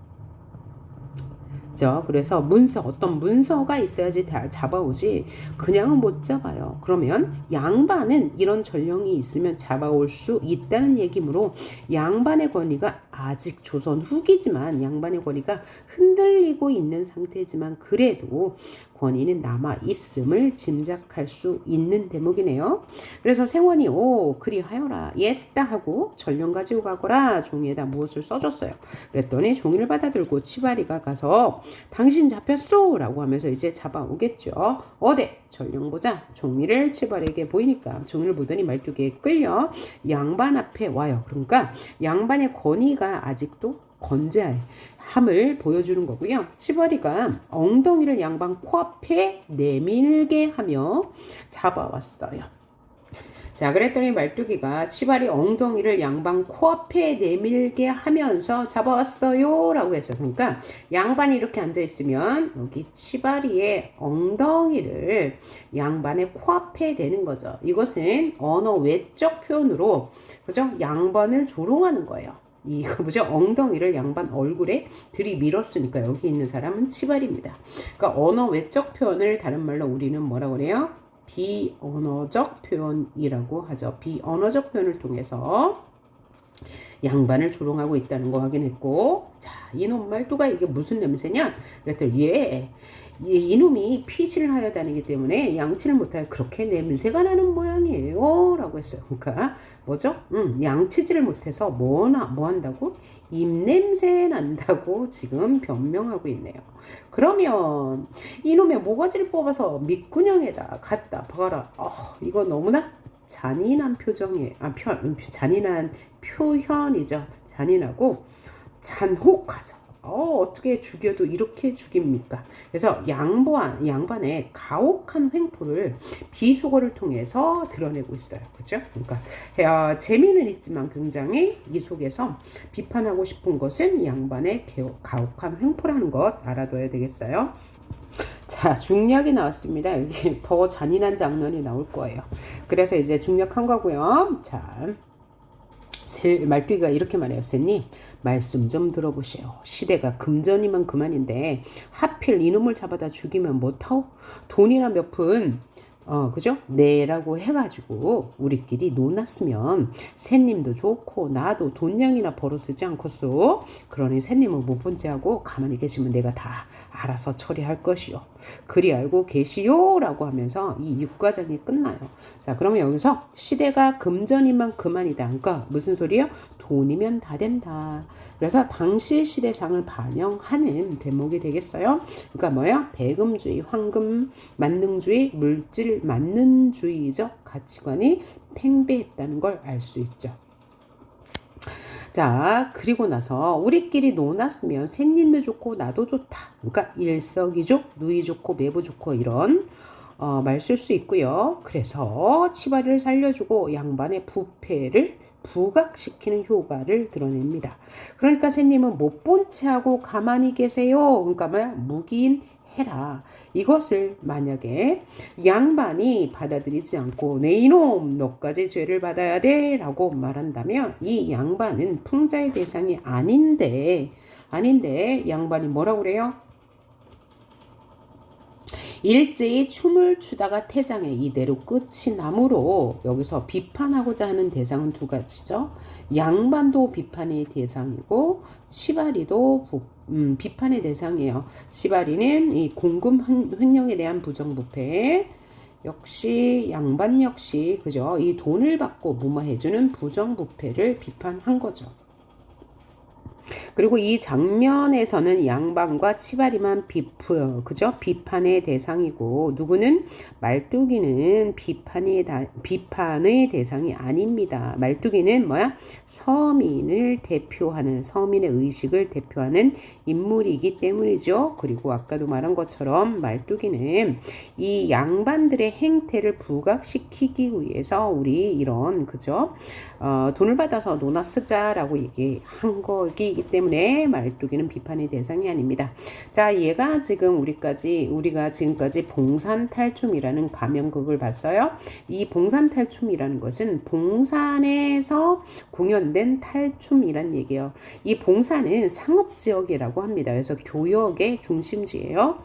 그래서 어떤 문서가 있어야지 다 잡아오지 그냥은 못 잡아요. 그러면 양반은 이런 전령이 있으면 잡아올 수 있다는 얘기므로 양반의 권위가 아직 조선 후기지만 양반의 권위가 흔들리고 있는 상태지만 그래도 권위는 남아있음을 짐작할 수 있는 대목이네요. 그래서 생원이 그리하여라 옛다 하고 전령 가지고 가거라 종이에다 무엇을 써줬어요. 그랬더니 종이를 받아들고 치바리가 가서 당신 잡혔소 라고 하면서 이제 잡아오겠죠. 어데 전령 보자. 종이를 치바리에게 보이니까 종이를 보더니 말뚝에 끌려 양반 앞에 와요. 그러니까 양반의 권위가 아직도 건재함을 보여주는 거고요. 치바리가 엉덩이를 양반 코앞에 내밀게 하며 잡아왔어요. 자, 그랬더니 말뚝이가 치바리 엉덩이를 양반 코앞에 내밀게 하면서 잡아왔어요 라고 했어요. 그러니까 양반이 이렇게 앉아있으면 여기 치바리의 엉덩이를 양반의 코앞에 대는 거죠. 이것은 언어 외적 표현으로 그죠? 양반을 조롱하는 거예요. 이거 뭐죠? 엉덩이를 양반 얼굴에 들이밀었으니까 여기 있는 사람은 치바리입니다. 그러니까 언어 외적 표현을 다른 말로 우리는 뭐라고 그래요? 비언어적 표현이라고 하죠. 비언어적 표현을 통해서 양반을 조롱하고 있다는 거 확인했고, 자, 이놈 말투가 이게 무슨 냄새냐? 그랬더니 이놈이 피신을 하여 다니기 때문에 양치를 못하여 그렇게 냄새가 나는 모양이에요 라고 했어요. 그러니까 뭐죠? 양치질을 못해서 뭐 한다고? 입냄새 난다고 지금 변명하고 있네요. 그러면 이놈의 모가지를 뽑아서 밑구녕에다 갖다 박아라. 이거 너무나 잔인한 잔인한 표현이죠. 잔인하고 잔혹하죠. 어떻게 죽여도 이렇게 죽입니까? 그래서 양반의 가혹한 횡포를 비속어를 통해서 드러내고 있어요. 그렇죠? 그러니까 재미는 있지만 굉장히 이 속에서 비판하고 싶은 것은 양반의 가혹한 횡포라는 것 알아둬야 되겠어요. 자, 중략이 나왔습니다. 여기 더 잔인한 장면이 나올 거예요. 그래서 이제 중략한 거고요. 자, 말뚝이가 이렇게 말해요. 선생님, 말씀 좀 들어보세요. 시대가 금전이면 그만인데 하필 이놈을 잡아다 죽이면 못하오? 돈이나 몇 푼 그죠? 내라고 해가지고 우리끼리 논았으면 새님도 좋고 나도 돈량이나 벌어쓰지 않겠소. 그러니 새님은 못 본지 하고 가만히 계시면 내가 다 알아서 처리할 것이요. 그리 알고 계시오 라고 하면서 이 6과정이 끝나요. 자, 그러면 여기서 시대가 금전이면 그만이다. 그러니까 무슨 소리예요? 돈이면 다 된다. 그래서 당시 시대상을 반영하는 대목이 되겠어요. 그러니까 뭐야? 배금주의, 황금 만능주의, 물질 만능주의적 가치관이 팽배했다는 걸 알 수 있죠. 자, 그리고 나서 우리끼리 논았으면 샌님도 좋고 나도 좋다. 그러니까 일석이조, 누이 좋고 매부 좋고 이런 말 쓸 수 있고요. 그래서 치바리를 살려주고 양반의 부패를 부각시키는 효과를 드러냅니다. 그러니까 샌님은 못 본 채하고 가만히 계세요. 그러니까 뭐야? 묵인해라. 이것을 만약에 양반이 받아들이지 않고 내 이놈 너까지 죄를 받아야 돼 라고 말한다면 이 양반은 풍자의 대상이 아닌데 양반이 뭐라고 그래요? 일제히 춤을 추다가 퇴장해 이대로 끝이 나므로 여기서 비판하고자 하는 대상은 두 가지죠. 양반도 비판의 대상이고 치바리도 비판의 대상이에요. 치바리는 이 공금 횡령에 대한 부정부패, 역시 양반 역시 그죠? 이 돈을 받고 무마해주는 부정부패를 비판한 거죠. 그리고 이 장면에서는 양반과 치바리만 그죠? 비판의 대상이고 누구는 말뚝이는 비판의 대상이 아닙니다. 말뚝이는 뭐야? 서민을 대표하는 서민의 의식을 대표하는 인물이기 때문이죠. 그리고 아까도 말한 것처럼 말뚝이는 이 양반들의 행태를 부각시키기 위해서 우리 이런 그죠? 돈을 받아서 논아 쓰자라고 얘기한 거기 때문에 말뚝이는 비판의 대상이 아닙니다. 자, 얘가 지금 우리가 지금까지 봉산탈춤이라는 가명극을 봤어요. 이 봉산탈춤이라는 것은 봉산에서 공연된 탈춤이란 얘기예요. 이 봉산은 상업지역이라고 합니다. 그래서 교역의 중심지예요.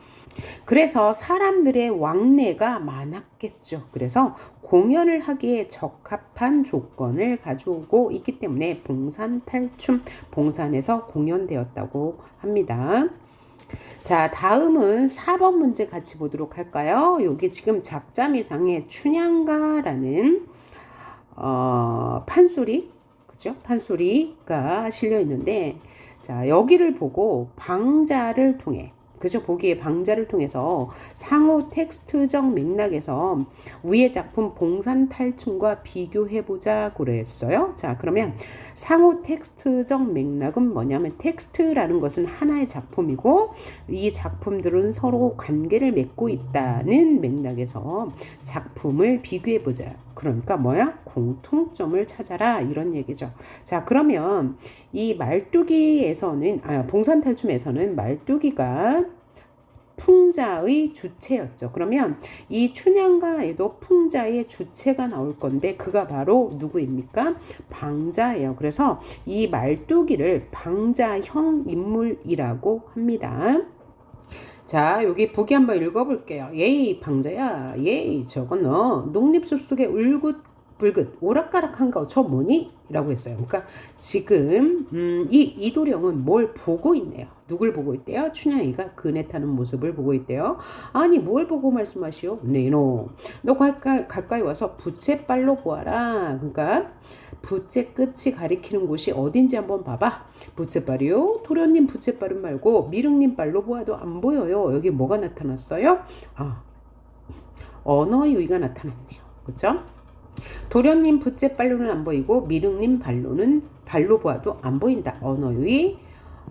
그래서 사람들의 왕래가 많았겠죠. 그래서 공연을 하기에 적합한 조건을 가지고 있기 때문에 봉산탈춤, 봉산에서 공연되었다고 합니다. 자, 다음은 4번 문제 같이 보도록 할까요? 여기 지금 작자미상에 춘향가라는 판소리, 그죠? 판소리가 실려 있는데, 자, 여기를 보고 방자를 통해 그죠? 보기에 방자를 통해서 상호 텍스트적 맥락에서 위의 작품 봉산탈춤과 비교해보자 그랬어요. 자, 그러면 상호 텍스트적 맥락은 뭐냐면 텍스트라는 것은 하나의 작품이고 이 작품들은 서로 관계를 맺고 있다는 맥락에서 작품을 비교해보자. 그러니까 뭐야? 공통점을 찾아라 이런 얘기죠. 자, 그러면 이 말뚝이에서는 봉산탈춤에서는 말뚝이가 풍자의 주체였죠. 그러면 이 춘향가에도 풍자의 주체가 나올 건데 그가 바로 누구입니까? 방자예요. 그래서 이 말뚝이를 방자형 인물이라고 합니다. 자, 여기 보기 한번 읽어볼게요. 예이 방자야, 예이 저거 너 녹립술 속에 울긋불긋 오락가락한 거 저 뭐니? 라고 했어요. 그러니까 지금 이 이도령은 뭘 보고 있네요. 누굴 보고 있대요? 춘향이가 그네 타는 모습을 보고 있대요. 아니 뭘 보고 말씀하시오? 네노 너 가까이 와서 부채빨로 보아라. 그러니까 부채 끝이 가리키는 곳이 어딘지 한번 봐봐. 부채빨이요? 도련님 부채빨은 말고 미륵님 빨로 보아도 안 보여요. 여기 뭐가 나타났어요? 언어유의가 나타났네요. 그렇죠? 도련님 부채빨로는 안 보이고 미륵님 발로 보아도 안 보인다. 언어유의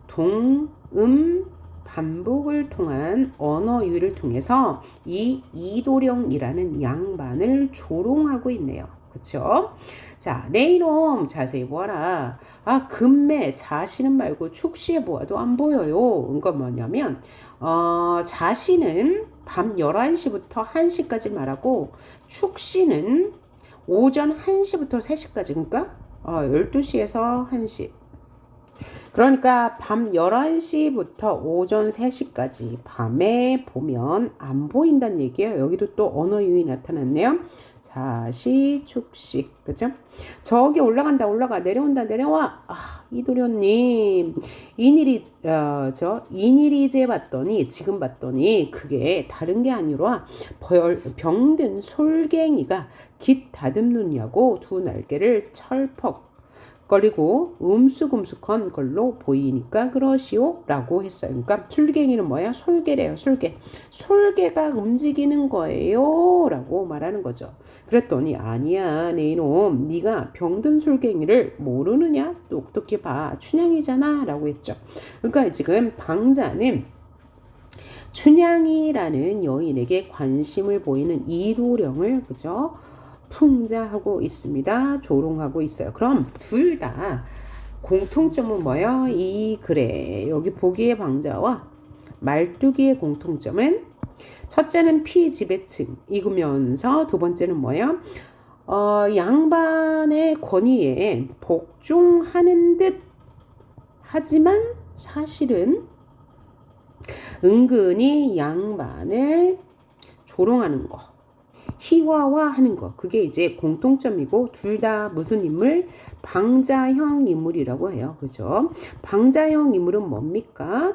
동음 반복을 통한 언어유의를 통해서 이 이도령이라는 양반을 조롱하고 있네요. 그쵸? 자, 내 이놈 자세히 보아라. 금매 자신은 말고 축시해 보아도 안 보여요. 이건 뭐냐면 자신은 밤 11시부터 1시까지 말하고 축시는 오전 1시부터 3시까지. 그러니까 12시에서 1시. 그러니까 밤 11시부터 오전 3시까지 밤에 보면 안 보인다는 얘기예요. 여기도 또 언어 유희 나타났네요. 자시, 축식. 그죠? 저기 올라간다, 올라가. 내려온다, 내려와. 이도련님. 인일이 이제 봤더니, 지금 봤더니, 그게 다른 게 아니라 병든 솔갱이가 깃 다듬느냐고 두 날개를 철퍽 거리고 음숙음숙한 걸로 보이니까 그러시오 라고 했어요. 그러니까 술갱이는 뭐야? 솔개래요. 솔개. 솔개가 움직이는 거예요 라고 말하는 거죠. 그랬더니 아니야 내 이놈, 네가 병든 솔갱이를 모르느냐? 똑똑히 봐, 춘향이잖아 라고 했죠. 그러니까 지금 방자는 춘향이라는 여인에게 관심을 보이는 이도령을, 그죠? 풍자하고 있습니다. 조롱하고 있어요. 그럼 둘 다 공통점은 뭐예요? 그래. 여기 보기의 방자와 말뚝이의 공통점은 첫째는 피지배층이면서 두 번째는 뭐예요? 양반의 권위에 복종하는 듯 하지만 사실은 은근히 양반을 조롱하는 거, 희화화하는 거, 그게 이제 공통점이고 둘 다 무슨 인물? 방자형 인물이라고 해요. 그죠? 방자형 인물은 뭡니까?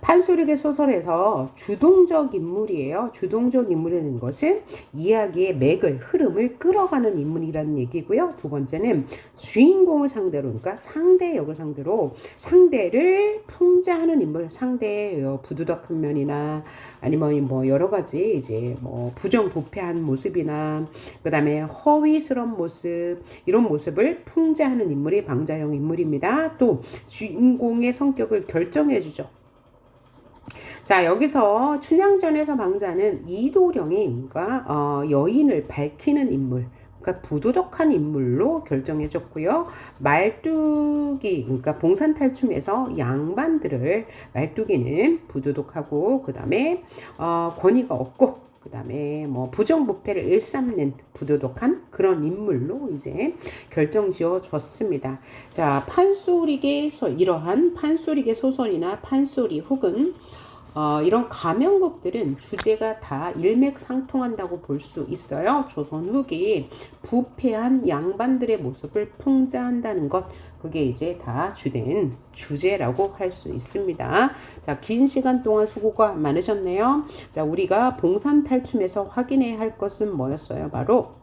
판소리계 소설에서 주동적 인물이에요. 주동적 인물이라는 것은 이야기의 맥을, 흐름을 끌어가는 인물이라는 얘기고요. 두 번째는 주인공을 상대로, 그러니까 상대 역을 상대로 상대를 풍자하는 인물, 상대의 부두덕한 면이나 아니면 뭐 여러 가지 이제 뭐 부정부패한 모습이나 그다음에 허위스러운 모습, 이런 모습을 풍자하는 인물이 방자형 인물입니다. 또 주인공의 성격을 결정해 주죠. 자, 여기서 춘향전에서 방자는 이도령이, 그러니까 여인을 밝히는 인물, 그러니까 부도덕한 인물로 결정해줬고요. 말뚝이, 그러니까 봉산탈춤에서 양반들을, 말뚝이는 부도덕하고 그 다음에 권위가 없고 그 다음에 뭐 부정부패를 일삼는 부도덕한 그런 인물로 이제 결정지어 줬습니다. 자, 판소리계에서 이러한 판소리계 소설이나 판소리 혹은 이런 가명극들은 주제가 다 일맥상통한다고 볼 수 있어요. 조선 후기 부패한 양반들의 모습을 풍자한다는 것, 그게 이제 다 주된 주제라고 할 수 있습니다. 자, 긴 시간 동안 수고가 많으셨네요. 자, 우리가 봉산탈춤에서 확인해야 할 것은 뭐였어요? 바로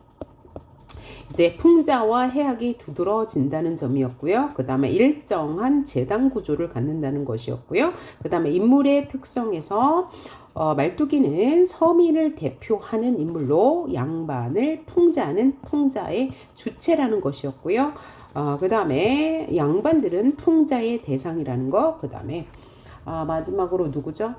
이제 풍자와 해악이 두드러진다는 점이었고요. 그 다음에 일정한 재단 구조를 갖는다는 것이었고요. 그 다음에 인물의 특성에서 말뚝이는 서민을 대표하는 인물로 양반을 풍자하는 풍자의 주체라는 것이었고요. 그 다음에 양반들은 풍자의 대상이라는 것. 그 다음에 마지막으로 누구죠?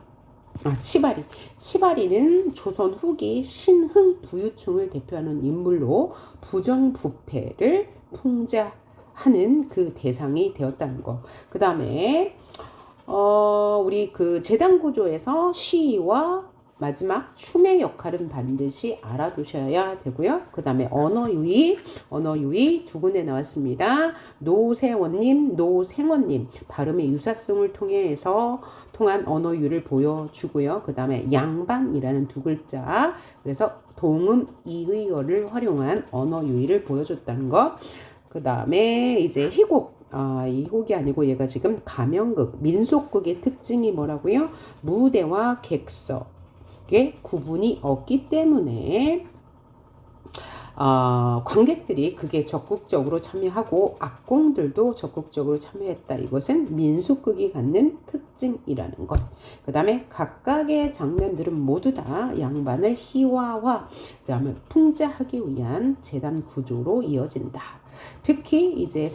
치바리. 치바리는 조선 후기 신흥 부유층을 대표하는 인물로 부정부패를 풍자하는 그 대상이 되었다는 거. 그 다음에 우리 그 재단 구조에서 시와 마지막 춤의 역할은 반드시 알아두셔야 되고요. 그 다음에 언어 유희 두 군데 나왔습니다. 노세원님, 노생원님, 발음의 유사성을 통한 언어 유희를 보여주고요. 그 다음에 양반이라는 두 글자, 그래서 동음 이의어를 활용한 언어 유희를 보여줬다는 것. 그 다음에 이제 희곡. 이 희곡이 아니고 얘가 지금 가명극, 민속극의 특징이 뭐라고요? 무대와 객석. 구분이 없기 때문에 관객들이 그게 적극적으로 참여하고 악공들도 적극적으로 참여했다. 이것은 민속극이 갖는 특징이라는 것. 그 다음에 각각의 장면들은 모두 다 양반을 희화화, 그다음에 풍자하기 위한 재단 구조로 이어진다. 특히 이제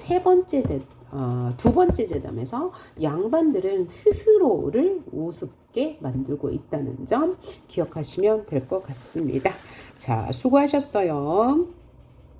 두 번째 재단에서 양반들은 스스로를 우습게 만들고 있다는 점 기억하시면 될 것 같습니다. 자, 수고하셨어요.